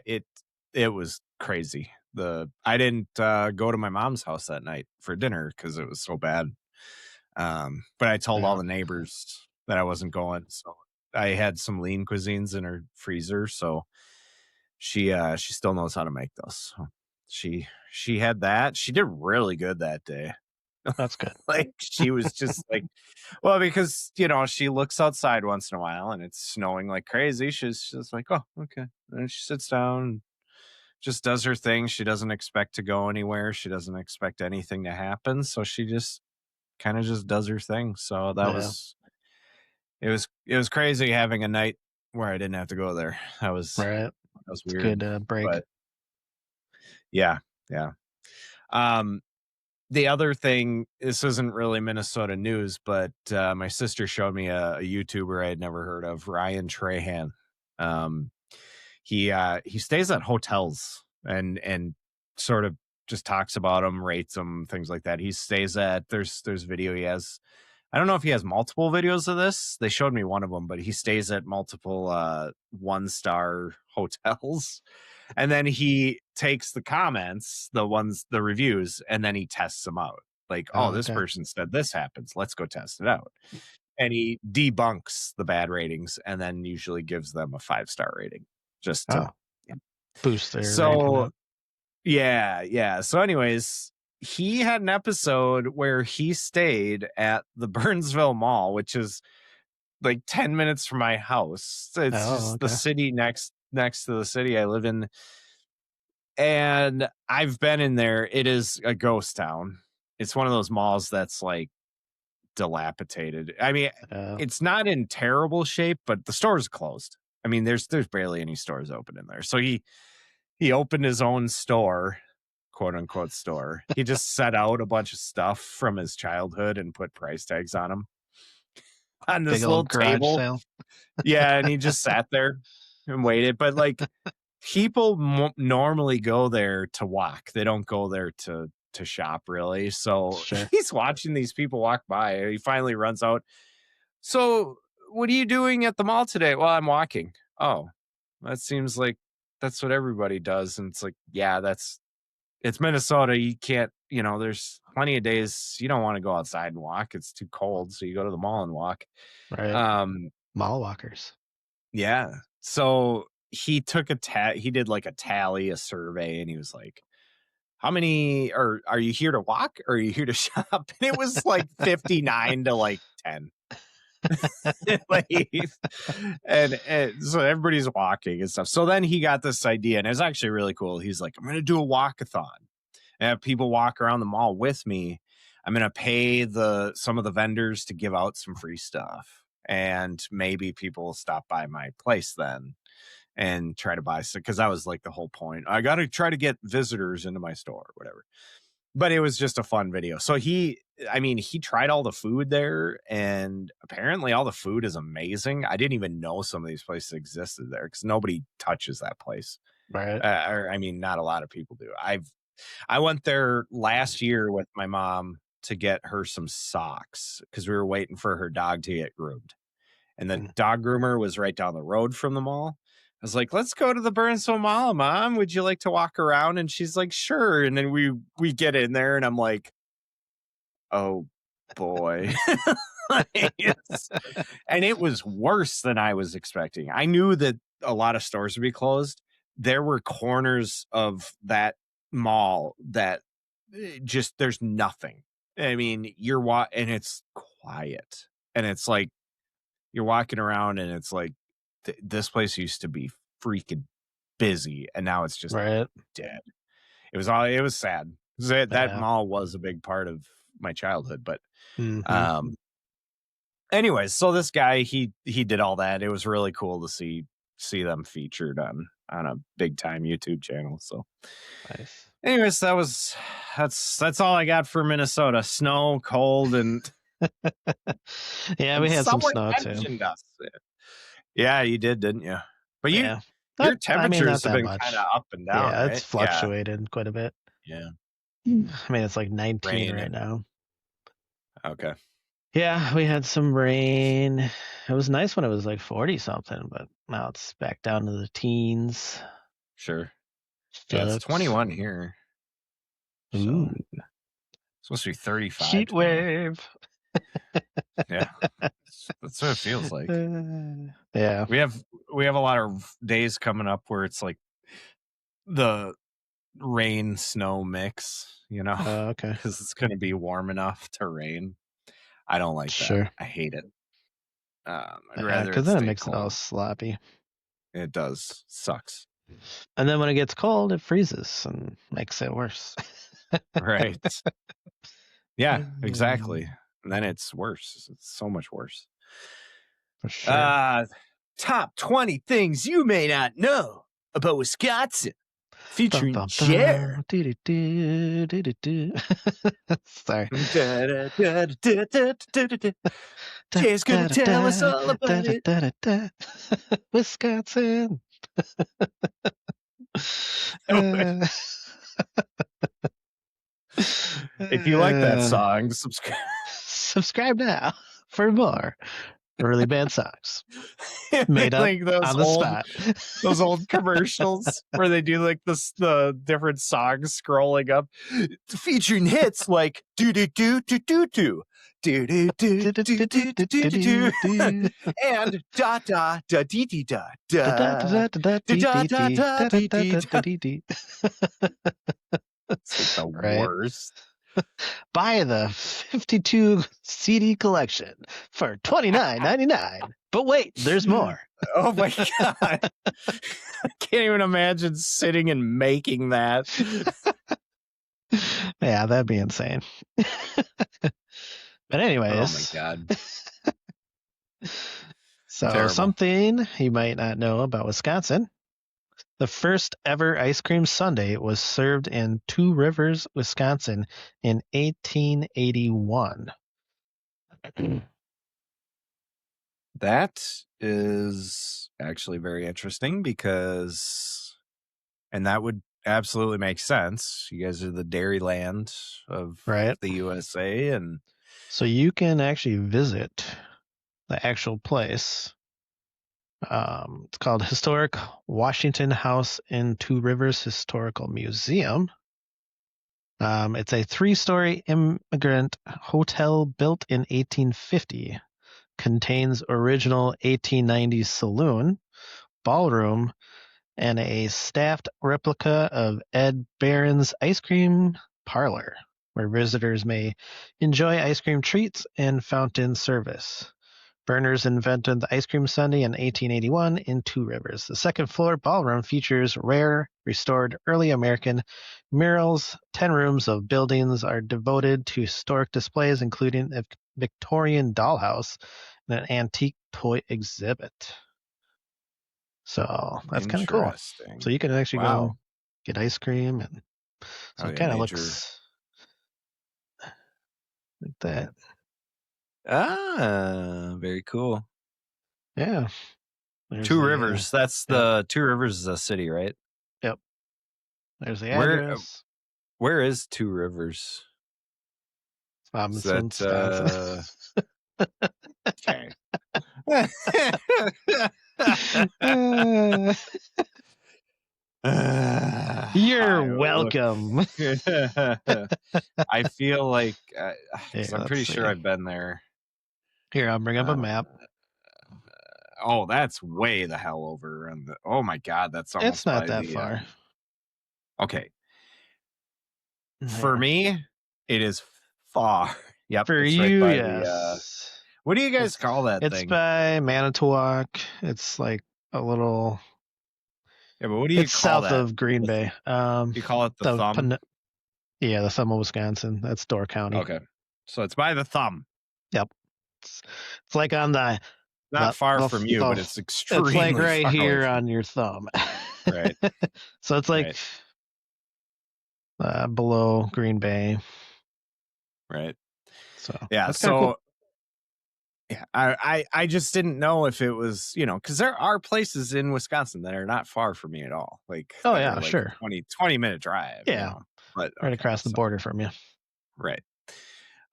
it was crazy. I didn't go to my mom's house that night for dinner because it was so bad. But I told all Yeah. the neighbors that I wasn't going, so I had some lean cuisines in her freezer, so she still knows how to make those. So she had that. She did really good that day. That's good. Like she was just like, well, because she looks outside once in a while and it's snowing like crazy. She's just like, oh, okay. And she sits down, and just does her thing. She doesn't expect to go anywhere. She doesn't expect anything to happen. So she just kind of just does her thing. So Yeah. it was crazy having a night where I didn't have to go there. Right. That was It's a weird. good break. But yeah, yeah. Um the other thing, this isn't really Minnesota news, but my sister showed me a YouTuber I had never heard of, Ryan Trahan. Um he stays at hotels and sort of just talks about them, rates them, things like that. He stays at there's video he has. I don't know if he has multiple videos of this. They showed me one of them, but he stays at multiple one-star hotels. And then he takes the comments, the reviews, and then he tests them out. Like, oh, Oh, this okay. person said this happens. Let's go test it out. And he debunks the bad ratings and then usually gives them a 5-star rating just to, Oh, yeah. boost their rating So up. yeah, yeah. So, anyways, he had an episode where he stayed at the Burnsville Mall, which is like 10 minutes from my house. It's Oh, just the okay. city next to the city I live in. And I've been in there. It is a ghost town. It's one of those malls that's like dilapidated. I mean, Yeah. it's not in terrible shape, but the store's closed. I mean, there's barely any stores open in there. So he opened his own store, quote unquote store. He just set out a bunch of stuff from his childhood and put price tags on them on Big this old little garage table. sale. Yeah, and he just sat there and waited. But like people normally go there to walk. They don't go there to shop really. So Sure. he's watching these people walk by. He finally runs out. So, what are you doing at the mall today? Well, I'm walking. Oh, that seems like that's what everybody does. And it's like, yeah, it's Minnesota. You can't, there's plenty of days you don't want to go outside and walk. It's too cold. So you go to the mall and walk. Right. Um, Mall walkers. yeah. So he did like a tally, a survey, and he was like, how many are you here to walk or are you here to shop? And it was like 59 to like 10. Like, and so everybody's walking and stuff. So then he got this idea, and it's actually really cool. He's like, I'm gonna do a walkathon and have people walk around the mall with me. I'm gonna pay some of the vendors to give out some free stuff. And maybe people will stop by my place then and try to buy stuff. Cause that was like the whole point. I gotta try to get visitors into my store or whatever. But it was just a fun video. So he tried all the food there, and apparently all the food is amazing. I didn't even know some of these places existed there because nobody touches that place. Right. Not a lot of people do. I went there last year with my mom to get her some socks because we were waiting for her dog to get groomed, and the Mm. dog groomer was right down the road from the mall. I was like, "Let's go to the Burnsville Mall, Mom. Would you like to walk around?" And she's like, "Sure." And then we get in there, and I'm like, "Oh boy." It's- and it was worse than I was expecting. I knew that a lot of stores would be closed. There were corners of that mall that just there's nothing. I mean, and it's quiet, and it's like you're walking around, and it's like this place used to be freaking busy, and now it's just Right. dead. it was sad. That Yeah. mall was a big part of my childhood, but Mm-hmm. um anyways, so this guy, he did all that. It was really cool to see them featured on a big time YouTube channel. So Nice. anyways, that's all I got for Minnesota. Snow, cold, Yeah, and we had some someone snow too. mentioned us. Yeah, you did, didn't you? But Yeah. your I mean, temperatures not have that been kind of much. up and down, Yeah, it's right? Yeah. fluctuated quite a bit. Yeah. I mean, it's like 19 Rain right and now. okay. Yeah, we had some rain. It was nice when it was like 40 something, but now it's back down to the teens. Sure. Yeah, it's Sucks. 21 here. So Ooh, it's supposed to be 35 heat tomorrow. wave. Yeah. That's what it feels like. Yeah. We have a lot of days coming up where it's like the rain snow mix, Okay. because it's going to be warm enough to rain. I don't like that. Sure. I hate it. I'd Yeah, rather because it then it stay makes it all cold. sloppy. It does. Sucks. And then when it gets cold, it freezes and makes it worse. Right. Yeah, Mm, exactly. And then it's worse. It's so much worse. For sure. Top 20 things you may not know about Wisconsin, Bum, featuring bum, Jer. bum. Doo-doo-doo, doo-doo-doo. Sorry. Da, Jer's da, gonna da, tell us da, all da, about da, it. da, da, da. Wisconsin. Uh, If you like that uh, song, subscribe. subscribe now for more really bad songs made up Like on the spot. those old commercials where they do like the different songs scrolling up, featuring hits like do do do do do do do do do do do do do do and da da da dee dee da Da da da da da da da dee da dee da dee da da da dee da dee da da da. dee dee. It's like the Right. worst. Buy the 52 CD collection for $29.99. But wait, there's more. Oh my god. I can't even imagine sitting and making that. Yeah, that'd be insane. But Oh my anyways, god. so Terrible. something you might not know about Wisconsin. The first ever ice cream sundae was served in Two Rivers, Wisconsin in 1881. That is actually very interesting and that would absolutely make sense. You guys are the dairy land of Right? the USA, and So you can actually visit the actual place. It's called Historic Washington House in Two Rivers Historical Museum. It's a 3-story immigrant hotel built in 1850. Contains original 1890s saloon, ballroom, and a staffed replica of Ed Barron's ice cream parlor, where visitors may enjoy ice cream treats and fountain service. Berners invented the ice cream sundae in 1881 in Two Rivers. The second floor ballroom features rare, restored early American murals. 10 rooms of buildings are devoted to historic displays, including a Victorian dollhouse and an antique toy exhibit. So that's kind of cool. interesting. So you can actually go Wow. get ice cream, and so Oh it yeah, kind of major. looks like that. Very cool. Yeah. There's Two the Rivers. That's yep, the Two Rivers is a city, right? yep. There's the Where address. where is Two Rivers? Is It's Wisconsin. okay? Uh, You're I welcome. I feel like Here, because I'm let's pretty sure see. I've been there. Here, I'll bring up a Uh, map. oh, that's way the hell over. Oh my god, that's It's almost not by that the. far. Okay, for Here. me, it is far. Yep, For it's right you, by the. yes. What do you guys It's call that it's thing? by Manitowoc. It's like a little. Yeah, but what do you It's call south that? of Green The Bay. You call it the The thumb? yeah, the thumb of Wisconsin. That's Door County. Okay. So it's by the thumb. Yep. It's, it's like on Not far from you, but the it's it's like extremely right far away here from on your thumb. Right, So it's like right, below Green Bay. right. So Yeah, that's kind of cool. so yeah, I just didn't know if it was, because there are places in Wisconsin that are not far from me at all, like, Oh that are yeah, like a sure. 20-minute drive, Yeah, but right okay, across the so border from you. right.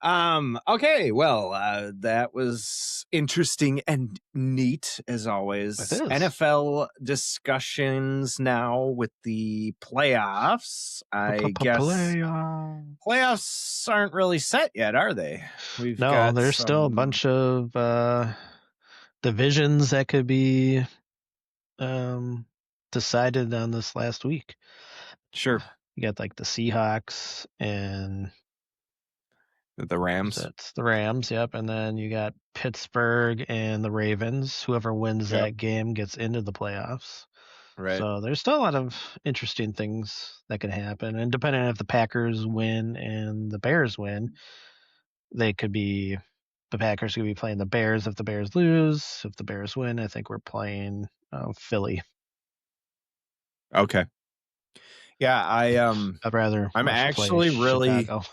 Okay, well, that was interesting and neat as It always. is. NFL discussions now with the playoffs. I guess Playoff. playoffs aren't really set yet, are they? We've No, got there's still a some bunch of divisions that could be um, decided on this last week. sure You got like the Seahawks and the Rams. that's the Rams, yep, and then you got Pittsburgh and the Ravens. Whoever wins Yep. that game gets into the playoffs. Right. So there's still a lot of interesting things that can happen, and depending on if the Packers win and the Bears win, they could be the Packers could be playing the Bears if the Bears lose. If the Bears win, I think we're playing Philly. Okay. Yeah, I'd rather I'm us play actually really Chicago.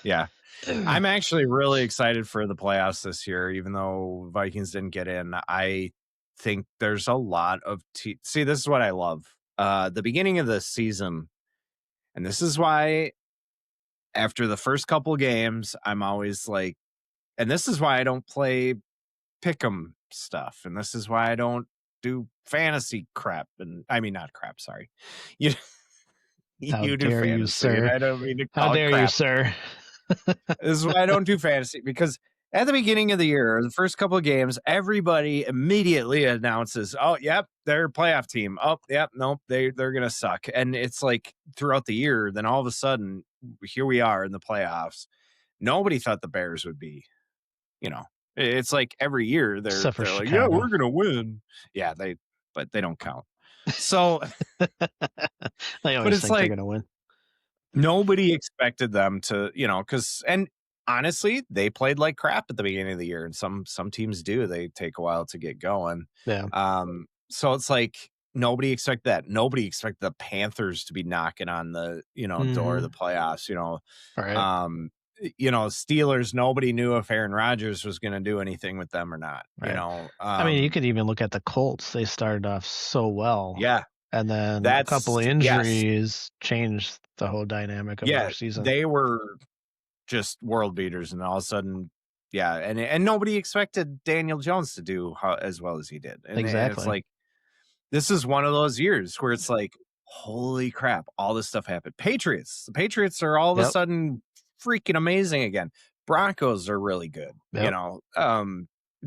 yeah. I'm actually really excited for the playoffs this year, even though Vikings didn't get in. I think there's a lot of see, this is what I love. The beginning of the season, and this is why after the first couple games, I'm always like, and this is why I don't play pick'em stuff, and this is why I don't do fantasy crap. And I mean, not crap. Sorry, you How you do dare you, fantasy, and sir? I don't mean to How call it dare you, crap. sir? This is why I don't do fantasy, because at the beginning of the year, the first couple of games, everybody immediately announces, "Oh, yep, they're a playoff team. Oh, yep, nope, they're gonna suck." And it's like throughout the year, then all of a sudden, here we are in the playoffs. Nobody thought the Bears would be, you know. It's like every year they're Except for they're like, "Yeah, Chicago. we're gonna win." Yeah, but they don't count. So, They but always it's think they're like gonna win. nobody expected them to, because and honestly, they played like crap at the beginning of the year, and some teams do. They take a while to get going. Yeah. So it's like nobody expected that. Nobody expected the Panthers to be knocking on the, door of the Mm-hmm. playoffs, All right. Um, Steelers, nobody knew if Aaron Rodgers was going to do anything with them or not, Right. I mean, you Um, could even look at the Colts. They started off so well, yeah, and then a couple of that's yes. injuries changed the whole dynamic of their Yeah, season. they were just world beaters, and all of a sudden, yeah, and nobody expected Daniel Jones to do as well as he did, and it's Exactly. like this is one of those years where it's like, holy crap, all this stuff happened. The Patriots are all of a Yep. sudden freaking amazing again. Broncos are really good, Yep.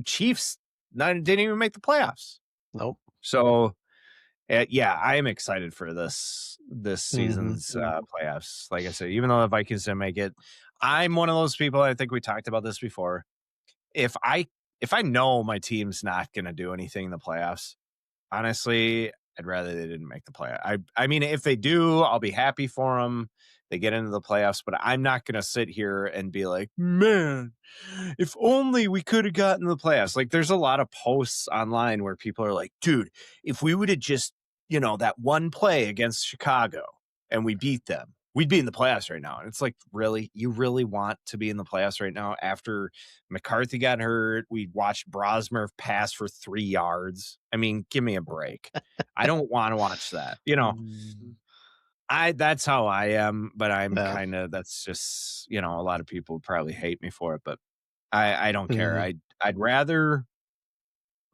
Chiefs didn't even make the playoffs, Nope. so yeah, I am excited for this Mm-hmm. season's playoffs. Like I said, even though the Vikings didn't make it, I'm one of those people. I think we talked about this before. If I if I know my team's not going to do anything in the playoffs, honestly, I'd rather they didn't make the play. I mean, if they do, I'll be happy for them. They get into the playoffs, but I'm not going to sit here and be like, man, if only we could have gotten the playoffs. Like, there's a lot of posts online where people are like, dude, if we would have just, that one play against Chicago and we beat them, we'd be in the playoffs right now. And it's like, really? You really want to be in the playoffs right now after McCarthy got hurt? We watched Brosmer pass for 3 yards. I mean, give me a break. I don't want to watch that. That's how I am, but I'm Yeah. kind of that's just, a lot of people probably hate me for it, but I don't care. Mm-hmm. I'd rather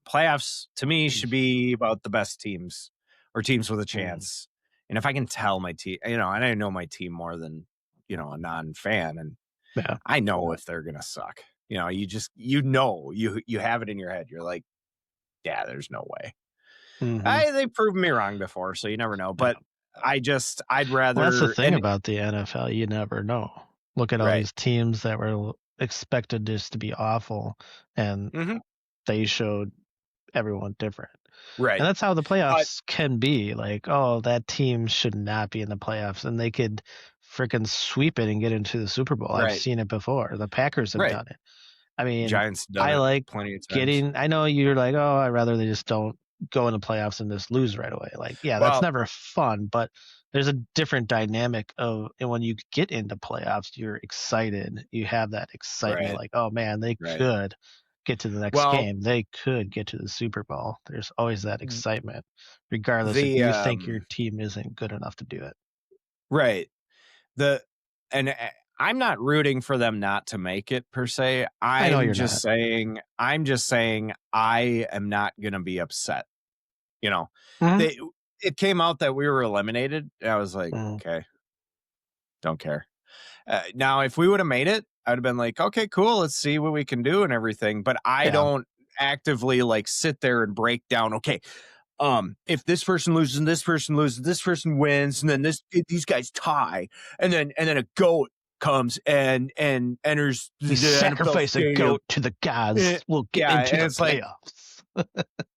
playoffs to me should be about the best teams or teams with a chance. And if I can tell my team, and I know my team more than, a non-fan, and Yeah. I know if they're gonna suck. You have it in your head. You're like, yeah, there's no way. Mm-hmm. They've proven me wrong before, so you never know. Yeah. But I'd Well, that's the rather thing and about the NFL. You never know. Look at all right. these teams that were expected just to be awful, and Hmm. they showed everyone different. Right. And that's how the But playoffs can be. Like, oh, that team should not be in the playoffs, and they could freaking sweep it and get into the Super Bowl. I've right, seen it before. The Packers have right. done it. I mean, Giants done I it like plenty of times. getting. I know you're like, oh, I'd rather they just don't go in the playoffs and just lose right away. Like, yeah, that's Well, never fun, but there's a different dynamic of, and when you get into playoffs, you're excited. You have that excitement, right, like, oh man, they right. could get to the next Well, game. They could get to the Super Bowl. There's always that excitement, regardless if the you think your team isn't good enough to do it. right. The and I'm not rooting for them not to make it per se. I know you're not. I'm just saying I am not going to be upset. You know, Mhm. they it came out that we were eliminated. And I was like, Mhm. okay, don't care. Now, if we would have made it, I'd have been like, okay, cool, let's see what we can do and everything. But I Yeah, don't actively like sit there and break down. Okay, if this person loses and this person wins, and then these guys tie, and then a goat comes and enters we the NFL sacrifice a stadium. goat to the Eh, gods. We'll get yeah, into and the it's like, playoffs.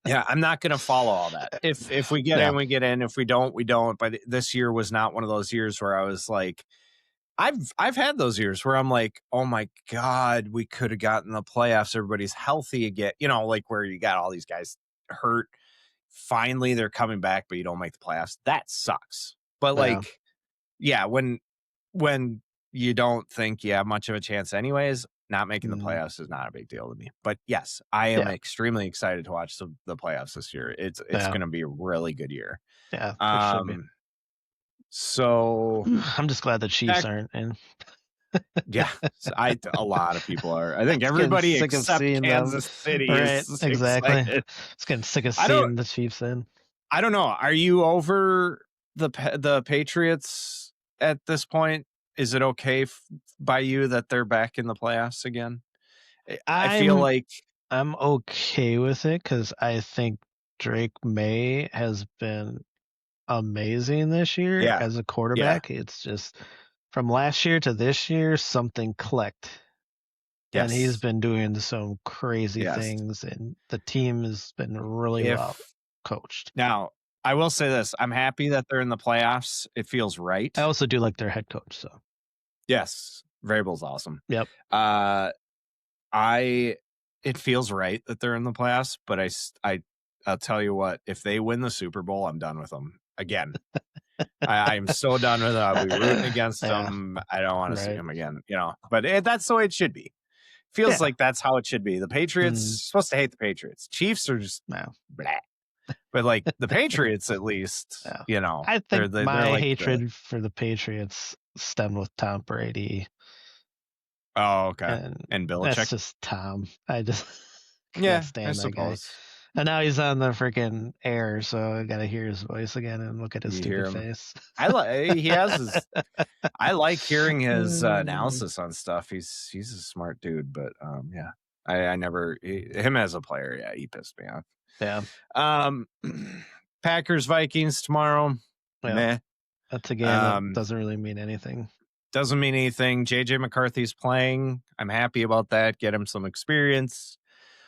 yeah, I'm not gonna follow all that. If we get Yeah, in, we get in. If we don't, we don't. But this year was not one of those years where I was like, I've had those years where I'm like, oh my God, we could have gotten the playoffs. Everybody's healthy again. You know, like where you got all these guys hurt. Finally, they're coming back, but you don't make the playoffs. That sucks. But yeah, like, yeah, when you don't think you have much of a chance anyways, not making the mm, playoffs is not a big deal to me. But yes, I am yeah, extremely excited to watch the playoffs this year. It's yeah, going to be a really good year. yeah. It should be. Um, so I'm just glad the Chiefs back aren't in. yeah, so a lot of people are. I think It's getting everybody sick of except seeing them. Kansas City Right, is exactly. excited. It's getting sick of I don't seeing the Chiefs in. I don't know. Are you over the Patriots at this point? Is it okay by you that they're back in the playoffs again? I feel I'm like I'm okay with it because I think Drake May has been amazing this year yeah, as a yeah, quarterback. It's just from last year to this year, something clicked. And he's yes, been doing some crazy yes. things, and the team has been really well If coached. now I will say this, I'm happy that they're in the playoffs. It feels right. I also do like their head coach, so Yes, Vrabel's awesome. yep. Uh, I it feels right that they're in the playoffs, but I'll tell you what, if they win the Super Bowl, I'm done with them again. I'm so done with them. I'll be rooting against Yeah, them. I don't want to see right. them again, you know. But that's the way it should be. Feels Yeah. like that's how it should be. The Patriots Mm, supposed to hate the Patriots. Chiefs are just no, blah. But like the Patriots, at least, yeah. you know, I think they're my like the hatred for the Patriots stemmed with Tom Brady, oh okay, and and that's Belichick. just Tom. I just can't Yeah, I stand that guy. suppose And now he's on the freaking air, so I gotta hear his voice again and look at his you hear stupid him. face. I like he has his. I like hearing his Mm, analysis on stuff. He's a smart dude, but yeah, I never him as a player. Yeah, he pissed me off. yeah, Um, Packers Vikings tomorrow. yeah. Meh. That's a game that Um, doesn't really mean anything. doesn't mean anything. JJ McCarthy's playing. I'm happy about that. Get him some experience.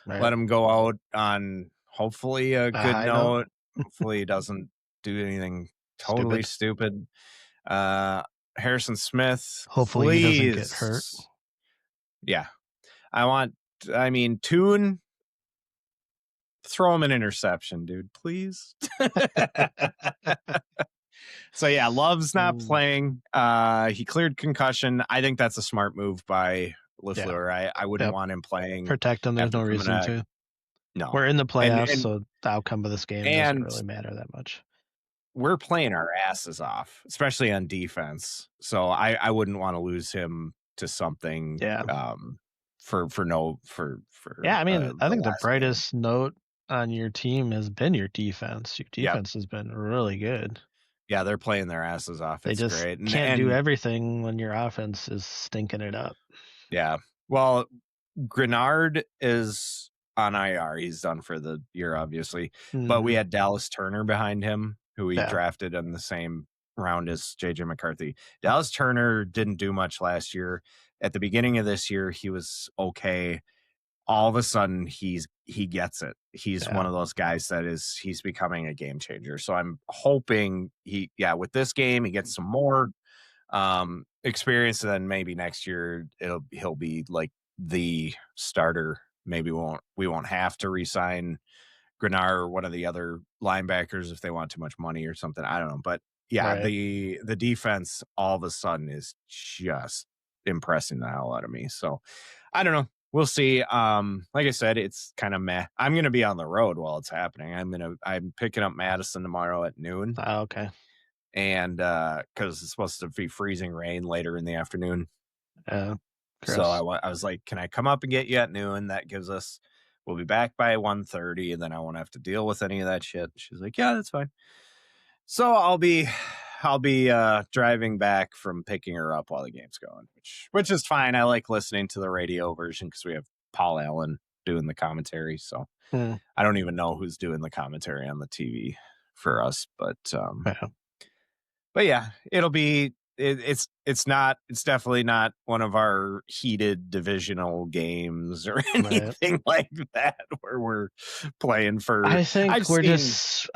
Right. Let him go out on hopefully a A good high note. note. Hopefully he doesn't do anything totally Stupid. stupid. Uh, Harrison Smith, Hopefully he doesn't get hurt. please. Yeah. I mean, Tune, throw him an interception, dude, please. So yeah, Love's not Mm, playing. He cleared concussion. I think that's a smart move by yeah. LaFleur. I wouldn't Yep. want him playing Protect him. There's after no coming reason out. to. No. We're in the And playoffs, and so the outcome of this game doesn't and really matter that much. we're playing our asses off, especially on defense. So I wouldn't want to lose him to something Yeah. for no Yeah, I mean, I the think the last game. brightest note on your team has been your defense. Your Yep. defense has been really good. Yeah, they're playing their asses off. They It's just great. can't do everything when your offense is stinking it up. Yeah. Well, Grenard is on IR. He's done for the year, obviously. But we Mhm. had Dallas Turner behind him, who we Yeah. drafted in the same round as JJ McCarthy. Dallas Turner didn't do much last year. At the beginning of this year, he was okay. all of a sudden he gets it. He's Yeah. one of those guys that he's becoming a game changer. So I'm hoping with this game he gets some more experience, and then maybe next year he'll be like the starter. Maybe we won't have to re-sign Grenard or one of the other linebackers if they want too much money or something. I don't know. But yeah, Right. the defense all of a sudden is just impressing the hell out of me. So I don't know. We'll see. Like I said, it's kind of meh. I'm gonna be on the road while it's happening. I'm picking up Madison tomorrow at noon. Oh, okay. And because it's supposed to be freezing rain later in the afternoon. Yeah. So Gross. I was like, can I come up and get you at noon? That gives us, we'll be back by 1:30, and then I won't have to deal with any of that shit. She's like, yeah, that's fine. So I'll be driving back from picking her up while the game's going, which is fine. I like listening to the radio version because we have Paul Allen doing the commentary. So Mm, I don't even know who's doing the commentary on the TV for us, yeah. but yeah, it'll be it's definitely not one of our heated divisional games or Right. anything like that where we're playing for. I've seen I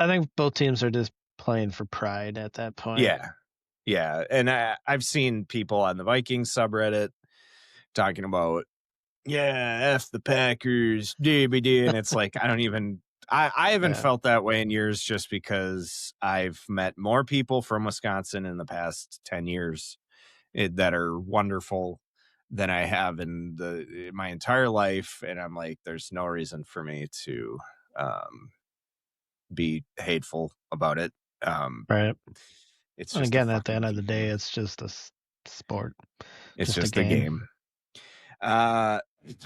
think both teams are just playing for pride at that point. Yeah, yeah, and I've seen people on the Vikings subreddit talking about, yeah, F the Packers, DBD, and it's like, I don't even I haven't Yeah. felt that way in years just because I've met more people from Wisconsin in the past 10 years that are wonderful than I have in my entire life, and I'm like, there's no reason for me to um, be hateful about it. Um, Right. it's And just a again, at the fucking end of the day, game. it's just a sport, It's just a just a game. game. Uh,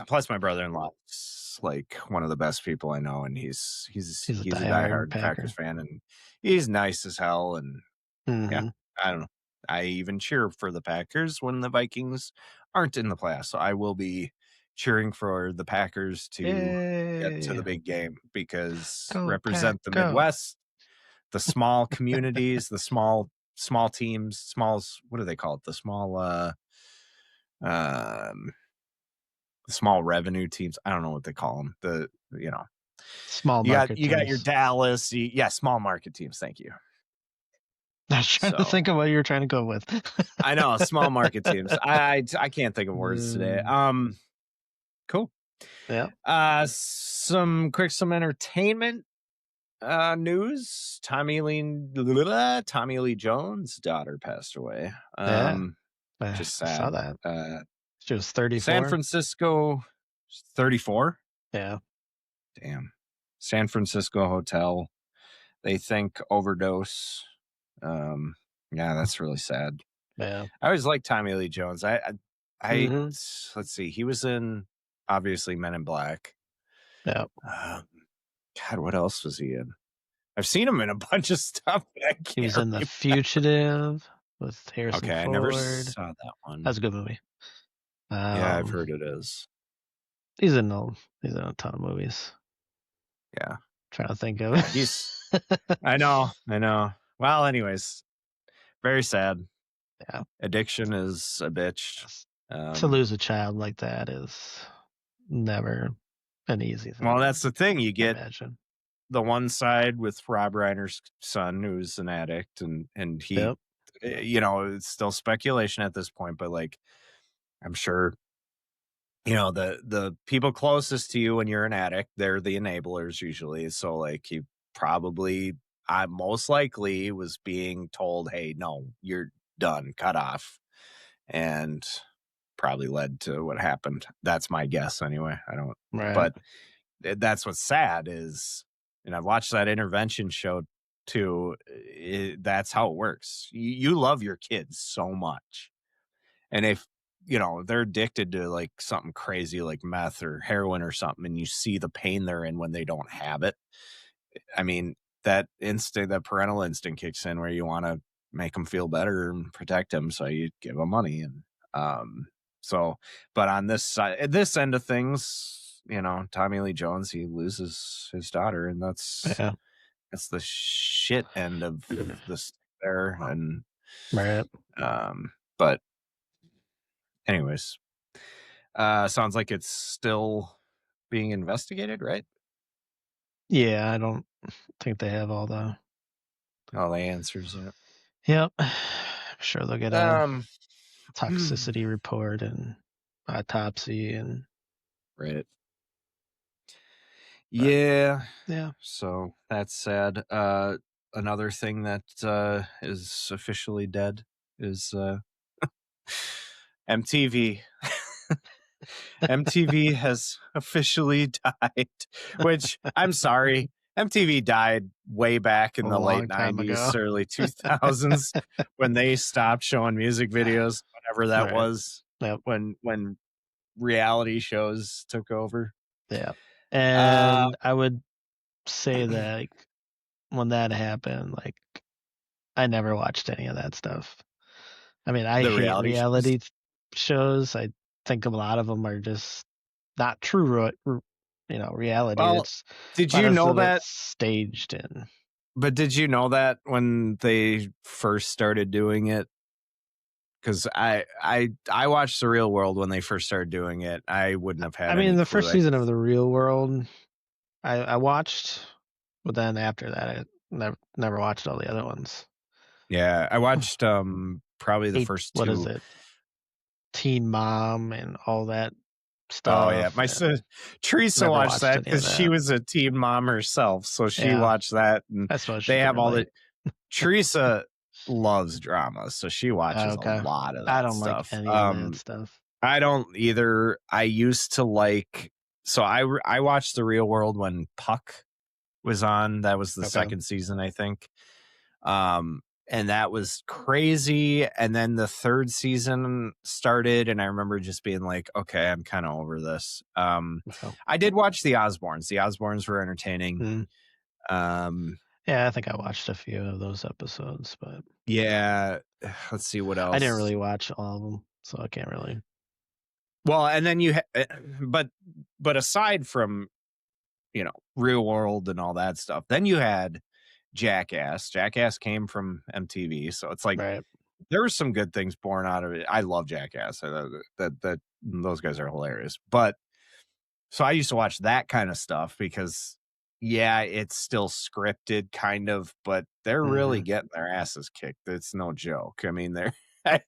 Plus my brother-in-law is like one of the best people I know, and He's a he's a diehard diehard Packers Packer. fan, and he's nice as hell. And yeah, Hmm. I don't know. I even cheer for the Packers when the Vikings aren't in the playoffs. So I will be cheering for the Packers to get to the Yay! big game because Go Pack, represent the go! Midwest, the small communities, the small teams, smalls. What do they call it? Um, the small revenue teams. I don't know what they call them. Small market You got your teams. Dallas, yeah, small market teams. Thank you. I was trying to So think of what you were trying to go with. I know small market teams. I can't think of words today. Mm, Cool. yeah, Some entertainment news. Tommy Lee Jones' daughter passed away. yeah. Just I saw sad. that. Uh, She was San 34. Francisco, 34. Yeah, Damn. San Francisco hotel. They think overdose. Um, yeah, that's really sad. yeah. I always liked Tommy Lee Jones. Hmm. Let's see. He was in obviously Men in Black. Yeah. Um, God, what else was he in? I've seen him in a bunch of stuff, but I He was can't in The remember. Fugitive with Harrison Okay, I never Ford. saw that one. That's a good movie. Yeah, I've Um, heard it is. he's in a ton of movies. Yeah, Trying to think of. yeah. I know, I know. Well, anyways, very sad. Yeah. Addiction is a bitch. Yes. To Um, lose a child like that is never an easy well, thing to that's the thing. You get imagine. the one side with Rob Reiner's son, who's an addict, and he, Yep. it's still speculation at this point, but like, I'm sure, the people closest to you when you're an addict, they're the enablers usually. So like, he probably, I most likely was being told, hey, no, you're done, cut off, and probably led to what happened. That's my guess anyway. I don't, Right. but that's what's sad is, and I've watched that intervention show too. That's how it works. You love your kids so much, and if they're addicted to like something crazy like meth or heroin or something, and you see the pain they're in when they don't have it, I mean, that parental instinct kicks in where you want to make them feel better and protect them, so you give them money. And um so but on this side, at this end of things, Tommy Lee Jones, he loses his daughter, and Yeah. that's the shit end of this there. And Right. but anyways, sounds like it's still being investigated, right? Yeah, I don't think they have All the answers, yeah. Yep. I'm sure they'll get a Um, toxicity report and autopsy and right. but Yeah. yeah. So that's sad. Another thing that is officially dead is MTV. MTV has officially died, which I'm sorry. MTV died way back A in the late long time ago. 90s, early 2000s when they stopped showing music videos, whatever that Right. was, Yep. when reality shows took over. Yeah. Uh And I would say that, like, when that happened, like, I never watched any of that stuff. I mean, I the hate reality shows. reality shows. I think a lot of them are just not true, reality. Well, It's did a lot you know of that it's staged and but did you know that when they first started doing it? Because I watched The Real World when they first started doing it. I wouldn't have I had mean, any the clue. first season of The Real World, I watched, but then after that, I never watched all the other ones. Yeah, I watched probably the first What is two. it? Teen Mom and all that Oh yeah, stuff, my and sis Teresa never watched watched that any of because she that. was a teen mom herself, so she Yeah, watched that, and I suppose she they can have all the relate. Teresa loves drama, so she watches a Okay. lot of I that don't like stuff. any of that stuff. I don't either. I used to like so I watched The Real World when Puck was on. That was the Okay. second season, I think. And that was crazy. And then the third season started, and I remember just being like, okay, I'm kind of over this. Well, I did watch The Osbournes. The Osbournes were entertaining. mm. Um, Yeah, I think I watched a few of those episodes, but yeah, let's see what I didn't else. really watch all of them, so I can't really. Well, and then but aside from Real World and all that stuff, then you had Jackass. Jackass came from MTV, so it's like Right. there were some good things born out of it. I love Jackass. That those guys are hilarious. But so I used to watch that kind of stuff because yeah, it's still scripted kind of, but they're really Hmm. getting their asses kicked. It's no joke. I mean, they're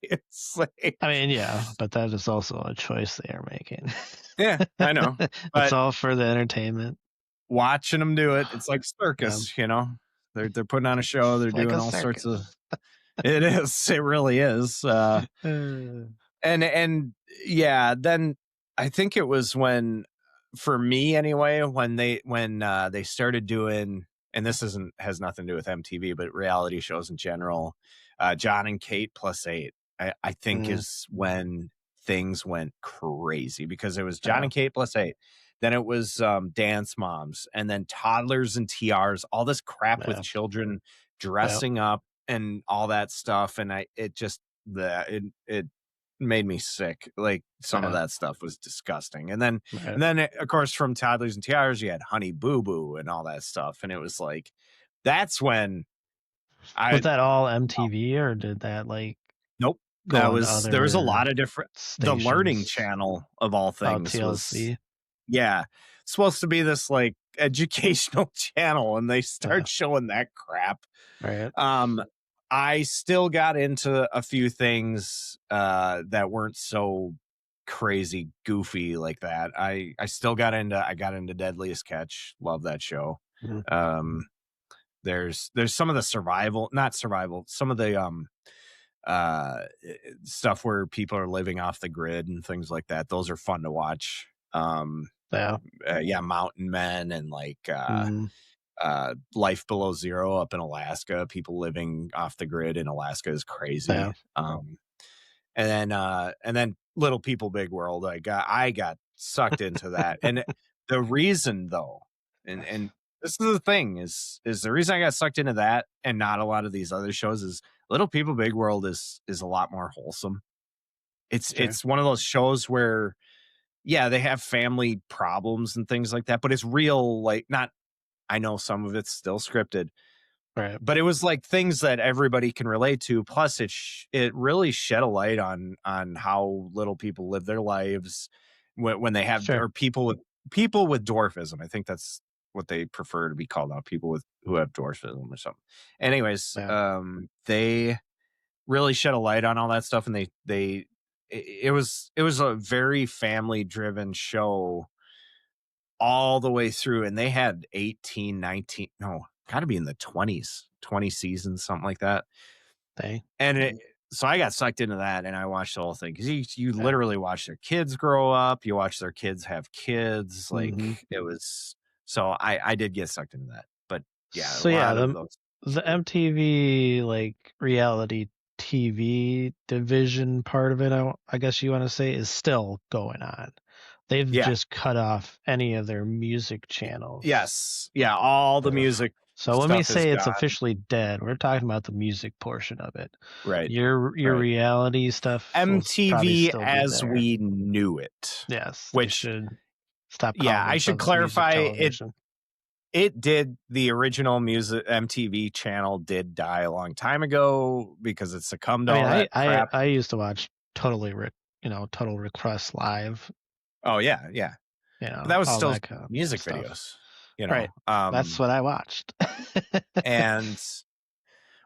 it's like I mean, yeah, but that is also a choice they are making. yeah, I know. It's But all for the entertainment. watching them do it, it's like Yeah, circus, you know. They're putting on a show, they're it's like doing a all sorts of circus. it is, it really is. Uh, And yeah, then I think it was when for me anyway, when they started doing and this isn't has nothing to do with MTV, but reality shows in general, John and Kate plus eight, I think mm, is when things went crazy because it was John yeah, and Kate plus eight. Then it was Dance Moms and then toddlers and TRs, all this crap with yeah, children yeah, dressing up and all that stuff. And it just it made me sick. Like some of yeah, that stuff was disgusting. right. And then of course from Toddlers and Tiaras you had Honey Boo Boo and all that stuff. And it was like that's when Was I that all MTV or did that like nope. go That on was there was a other lot of different the learning stations? channel of all Oh, things was TLC. yeah, supposed to be this like educational channel and they Yeah, start showing that crap. right. Um, I still got into a few things that weren't so crazy goofy like that. I got into Deadliest Catch. Love that show. Mm, Um, there's some of the not survival, some of the uh stuff where people are living off the grid and things like that. Those are fun to watch. yeah. Yeah, Mountain Men and like Mm, Life Below Zero up in Alaska. People living off the grid in Alaska is crazy. yeah. And then Little People Big World. I got sucked into that. And the reason though, and this is the thing is the reason I got sucked into that and not a lot of these other shows is Little People Big World is a lot more wholesome. Sure. It's one of those shows where yeah, they have family problems and things like that, but it's real like not I know some of it's still scripted, Right. but it was like things that everybody can relate to. Plus, it really shed a light on how little people live their lives when they have Sure. or people with people with dwarfism. I think that's what they prefer to be called now. People who have dwarfism or something. Anyways, Yeah. they really shed a light on all that stuff, and it was a very family driven show all the way through, and they had 18, 19, no, got to be in the 20s, 20 seasons, something like that. They. And so I got sucked into that, and I watched the whole thing because you Yeah. literally watch their kids grow up, you watch their kids have kids, Mm-hmm. like it was. So I did get sucked into that, but yeah, a So yeah, lot of those. the MTV like reality TV division part of it, I guess you want to say, is still going on. They've Yeah. just cut off any of their music channels. Yes. Yeah. All the music So when we stuff is say it's gone. officially dead, we're talking about the music portion of it. Right. Your Right. reality stuff will probably MTV still be as there. we knew it. Yes, they Which, should stop yeah, calling I should themselves music clarify television. it did. The original music MTV channel did die a long time ago because it succumbed to all that crap. I used to watch Total Request Live. Oh yeah, yeah. But that was all still that kind of music stuff. videos, Right. That's what I watched.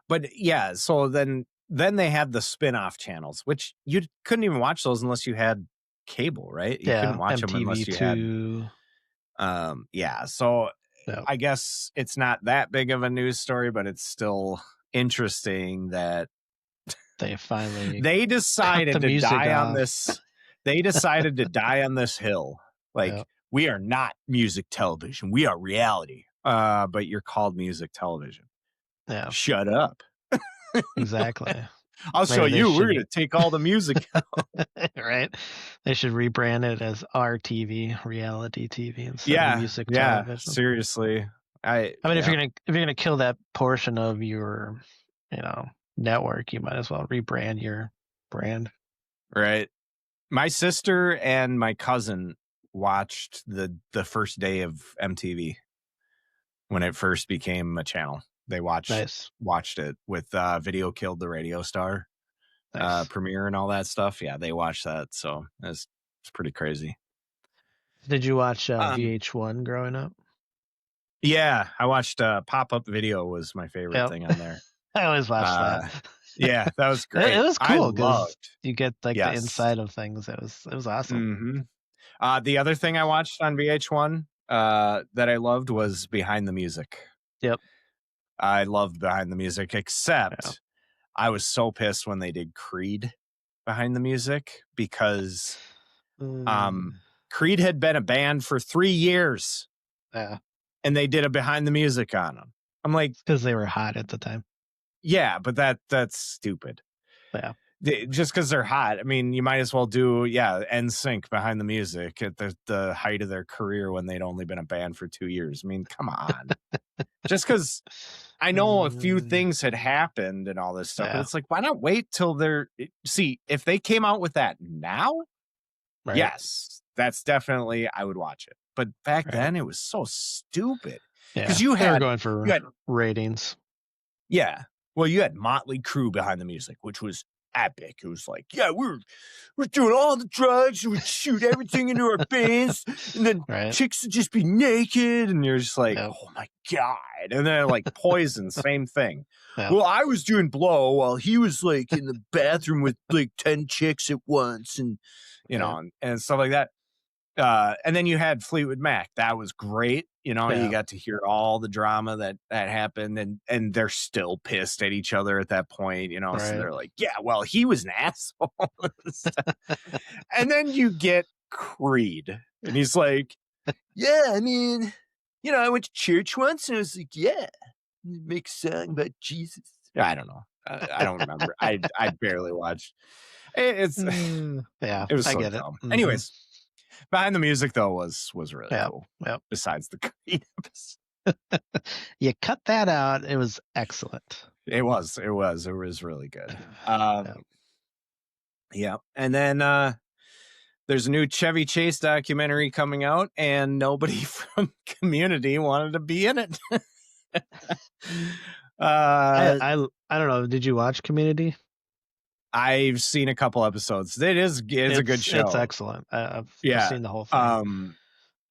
But yeah, so then they had the spin-off channels, which you couldn't even watch those unless you had cable, right? You couldn't watch them unless you MTV2. had yeah. So Yep. I guess it's not that big of a news story, but it's still interesting that they finally they decided to die on this. They decided to die on this hill. Like, Yep. we are not music television. We are reality. But you're called music television. Yeah. Shut up. Exactly. I'll show you. We're going to take all the music out. Right. They should rebrand it as RTV, reality TV, instead of music television. Seriously. I mean, if you're gonna kill that portion of your, network, you might as well rebrand your brand. Right. My sister and my cousin watched the first day of MTV when it first became a channel. They watched it with Video Killed the Radio Star premiere and all that stuff. Yeah, they watched that. So it's pretty crazy. Did you watch VH1 growing up? Yeah, I watched Pop-Up Video was my favorite thing on there. I always watched that. Yeah, that was great. It was cool because you get like the inside of things. It was awesome. Mm-hmm. The other thing I watched on VH1 that I loved was Behind the Music. Yep. I loved Behind the Music, except I was so pissed when they did Creed Behind the Music because Creed had been a band for 3 years. Yeah. And they did a Behind the Music on them. I'm like, because they were hot at the time. Yeah, but that's stupid. Yeah. Just because they're hot. I mean, you might as well do, NSYNC Behind the Music at the height of their career when they'd only been a band for 2 years. I mean, come on. Just because I know a few things had happened and all this stuff, but it's like, why not wait till see, if they came out with that now, yes, that's definitely, I would watch it. But back then, it was so stupid. Because they were going for ratings. Yeah. Well, you had Motley Crue Behind the Music, which was epic. It was like, we're doing all the drugs, and we'd shoot everything into our bands, and then chicks would just be naked, and you're just like, oh my God. And then like Poison, same thing. Well, I was doing blow while he was like in the bathroom with like 10 chicks at once, and and stuff like that. And then you had Fleetwood Mac. That was great. You got to hear all the drama that happened, and they're still pissed at each other at that point, so they're like, well, he was an asshole. And then you get Creed, and he's like, I mean, I went to church once, and I was like, make a song about Jesus. I don't know. I don't remember. I barely watched. It was so dumb. Mm-hmm. Anyways. Behind the Music, though, was really cool. Yep. Besides the Creed episode. You cut that out. It was excellent. It was really good. Yeah. And then there's a new Chevy Chase documentary coming out, and nobody from Community wanted to be in it. I don't know. Did you watch Community? I've seen a couple episodes. It's a good show. It's excellent. I've seen the whole thing.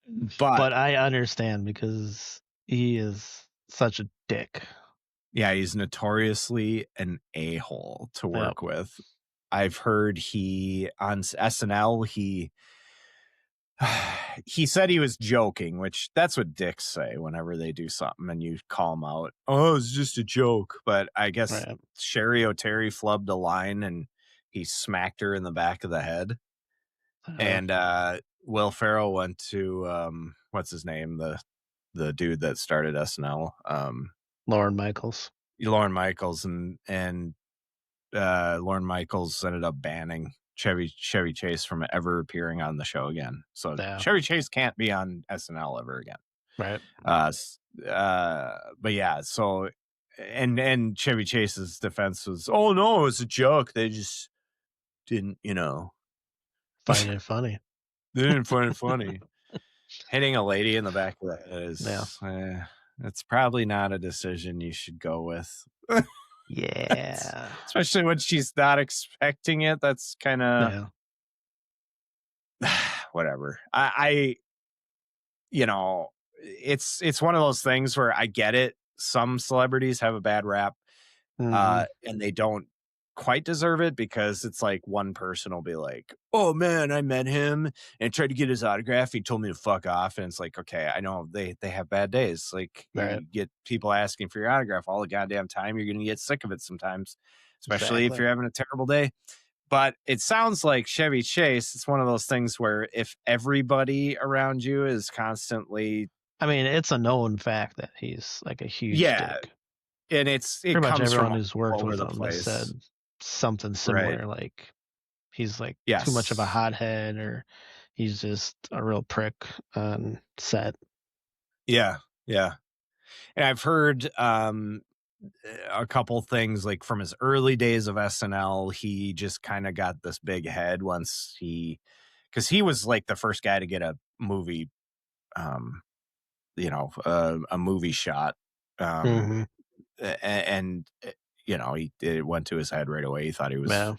But But I understand because he is such a dick. yeah, he's notoriously an a-hole to Yeah, work with. I've heard he on SNL, he said he was joking, which that's what dicks say whenever they do something and you call him out. Oh, it's just a joke. But I guess right. Sherry O'Terry flubbed a line and he smacked her in the back of the head. Uh, And Will Ferrell went to what's his name? The dude that started SNL. Lauren Michaels. Lauren Michaels and Lauren Michaels ended up banning Chevy Chase from ever appearing on the show again. So Yeah, Chevy Chase can't be on SNL ever again. right. But yeah, so and Chevy Chase's defense was, "Oh no, it was a joke. They just didn't, Find it funny. they didn't find it funny." Hitting a lady in the back of the head Yeah. is, it's probably not a decision you should go with. It's, Yeah. especially when she's not expecting it. That's kind of Yeah. whatever. You know, it's one of those things where I get it. Some celebrities have a bad rap, Mhm. and they don't quite deserve it because it's like one person will be like, "Oh man, I met him and tried to get his autograph. He told me to fuck off." And it's like, okay, I know they have bad days. Like Right. you get people asking for your autograph all the goddamn time. You're gonna get sick of it sometimes, especially if Exactly. you're having a terrible day. But it sounds like Chevy Chase, it's one of those things where if everybody around you is constantly, I mean, it's a known fact that he's like a huge yeah, dick. and it Pretty much comes from everyone all who's worked over with the him has said place. something Right. similar, like he's like too much of a Yes. hothead or he's just a real prick on set. Yeah. Yeah. And I've heard a couple things like from his early days of SNL, he just kind of got this big head once because he was like the first guy to get a movie, um, a movie shot. Um, Mhm. and it went to his head right away. He thought Yeah.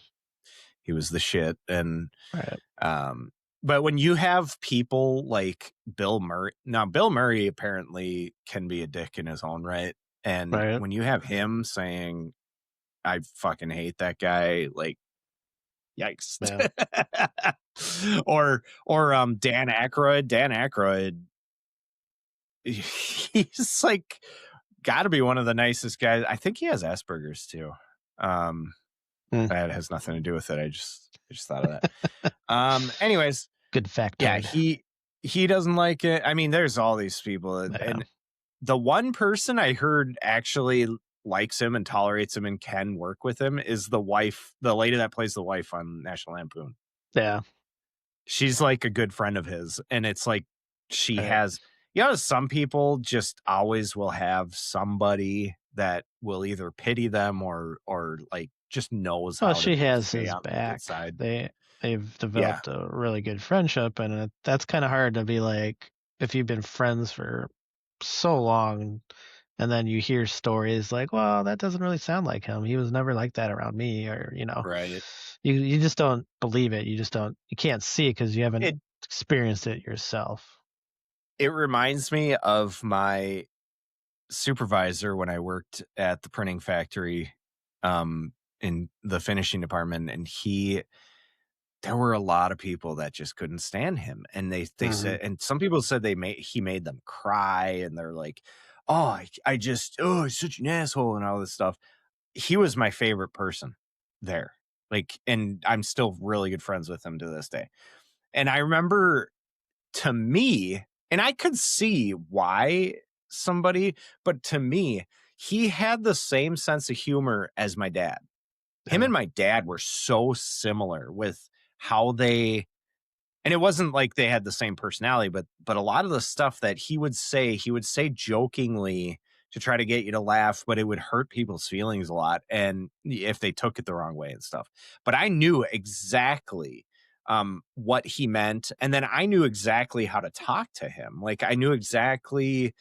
he was the shit. And Right. um, but when you have people like Bill Murray, now Bill Murray apparently can be a dick in his own right. And Right. when you have him saying, "I fucking hate that guy," like, yikes. Yeah. Or Dan Aykroyd, he's like got to be one of the nicest guys. I think he has Asperger's too. Um, Mm. that has nothing to do with it. I just thought of that. Anyways, Good yeah, factoid. he doesn't like it. I mean, there's all these people, Yeah. and the one person I heard actually likes him and tolerates him and can work with him is the lady that plays the wife on National Lampoon. Yeah. She's like a good friend of his, and it's like she Right. has, some people just always will have somebody that will either pity them or like just knows Well, how to she has stay his on the good back. side. They've Yeah, developed a really good friendship, and that's kind of hard to be like if you've been friends for so long, and then you hear stories like, "Well, that doesn't really sound like him. He was never like that around me," or right. you just don't believe it. You just don't. You can't see it because you haven't It experienced it yourself. it reminds me of my supervisor when I worked at the printing factory, um, in the finishing department, and there were a lot of people that just couldn't stand him, and they Hmm. said, and some people said he made them cry, and they're like, "Oh, I just he's such an asshole," and all this stuff. He was my favorite person there, like, and I'm still really good friends with him to this day. And I remember, to me, and I could see why somebody, but to me, he had the same sense of humor as my dad. Him Yeah. and my dad were so similar with how they, and it wasn't like they had the same personality, but a lot of the stuff that he would say jokingly to try to get you to laugh, but it would hurt people's feelings a lot, and if they took it the wrong way and stuff. But I knew exactly what he meant, and then I knew exactly how to talk to him. Like I knew exactly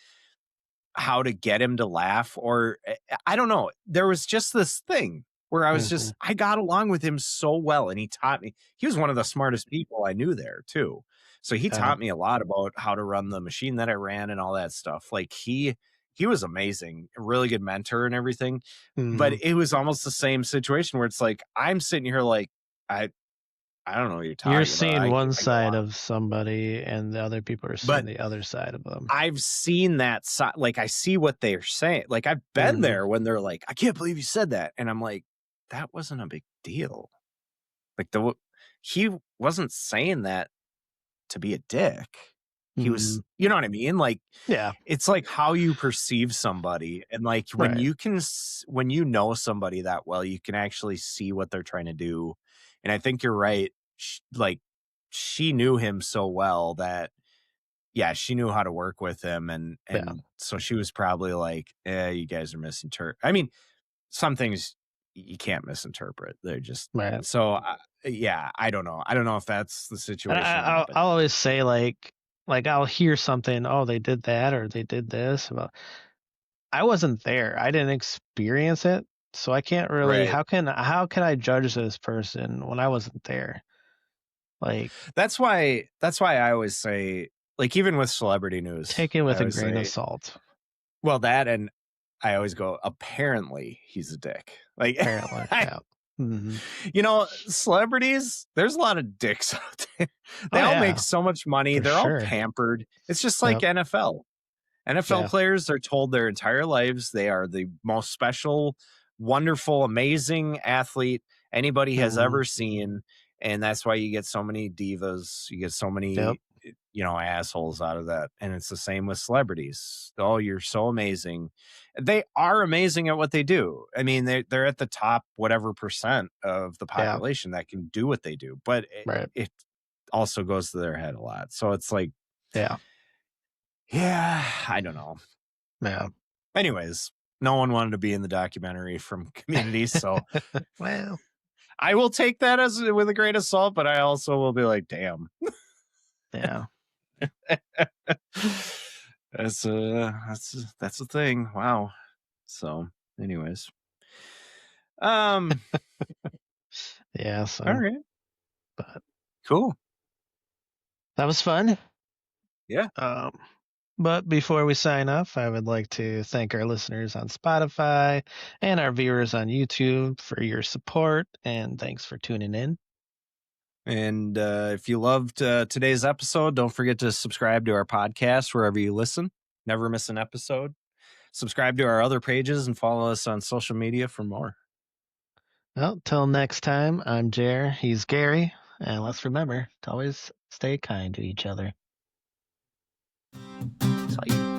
how to get him to laugh, or I don't know. There was just this thing where Hmm. I got along with him so well, and he taught me. He was one of the smartest people I knew there too. So he Yeah. taught me a lot about how to run the machine that I ran and all that stuff. Like he was amazing, a really good mentor and everything. But Mhm. it was almost the same situation where it's like I'm sitting here like I I don't know what you're You're talking about. seeing one I go side on. of somebody, and the other people are seeing But the other side of them. I've seen that side, like, I see what they're saying. Like, I've been Mhm. there when they're like, "I can't believe you said that." And I'm like, "That wasn't a big deal." Like, he wasn't saying that to be a dick. He was, Mhm. you know what I mean? Like, Yeah. it's like how you perceive somebody, and, like, when Right. you can when you know somebody that well, you can actually see what they're trying to do, and I think you're right. Like, she knew him so well that yeah, she knew how to work with him, Yeah. and so she was probably like, "Eh, you guys are misinterpret." I mean, some things you can't misinterpret. They're just Right. so, yeah, I don't know. I don't know if that's the And situation or not, but I'll always say, like, I'll hear something, "Oh, they did that or they did this." Well, I wasn't there. I didn't experience it, so I can't really right. how can I judge this person when I wasn't there? Like, That's why I always say, like, even with celebrity news, take it I with a always grain of say, salt, well, that and I always go, apparently he's a dick. Like, apparently. I Yeah. Mhm. celebrities, there's a lot of dicks out there. They Oh, all make yeah, so much money. for They're all sure. pampered. It's just like Yep. NFL. NFL Yeah. players are told their entire lives they are the most special, wonderful, amazing athlete anybody has Mhm. ever seen. And that's why you get so many divas. You get so Yep. many, assholes out of that. And it's the same with celebrities. Oh, you're so amazing. They are amazing at what they do. I mean, they're at the top, whatever percent of the Yeah. population that can do what they do. But Right. it also goes to their head a lot. So it's like, Yeah. yeah, I don't know. Yeah. Anyways, no one wanted to be in the documentary from Community, so Well, I will take that as with a grain of salt, but I also will be like, damn. yeah. That's a thing. Wow. So, anyways. Um, Yeah, all so right. but Cool. that was fun. Yeah. Um, but before we sign off, I would like to thank our listeners on Spotify and our viewers on YouTube for your support, and thanks for tuning in. And if you loved today's episode, don't forget to subscribe to our podcast wherever you listen. Never miss an episode. Subscribe to our other pages and follow us on social media for more. Well, till next time, I'm Jer, he's Gary, and let's remember to always stay kind to each other. That's how you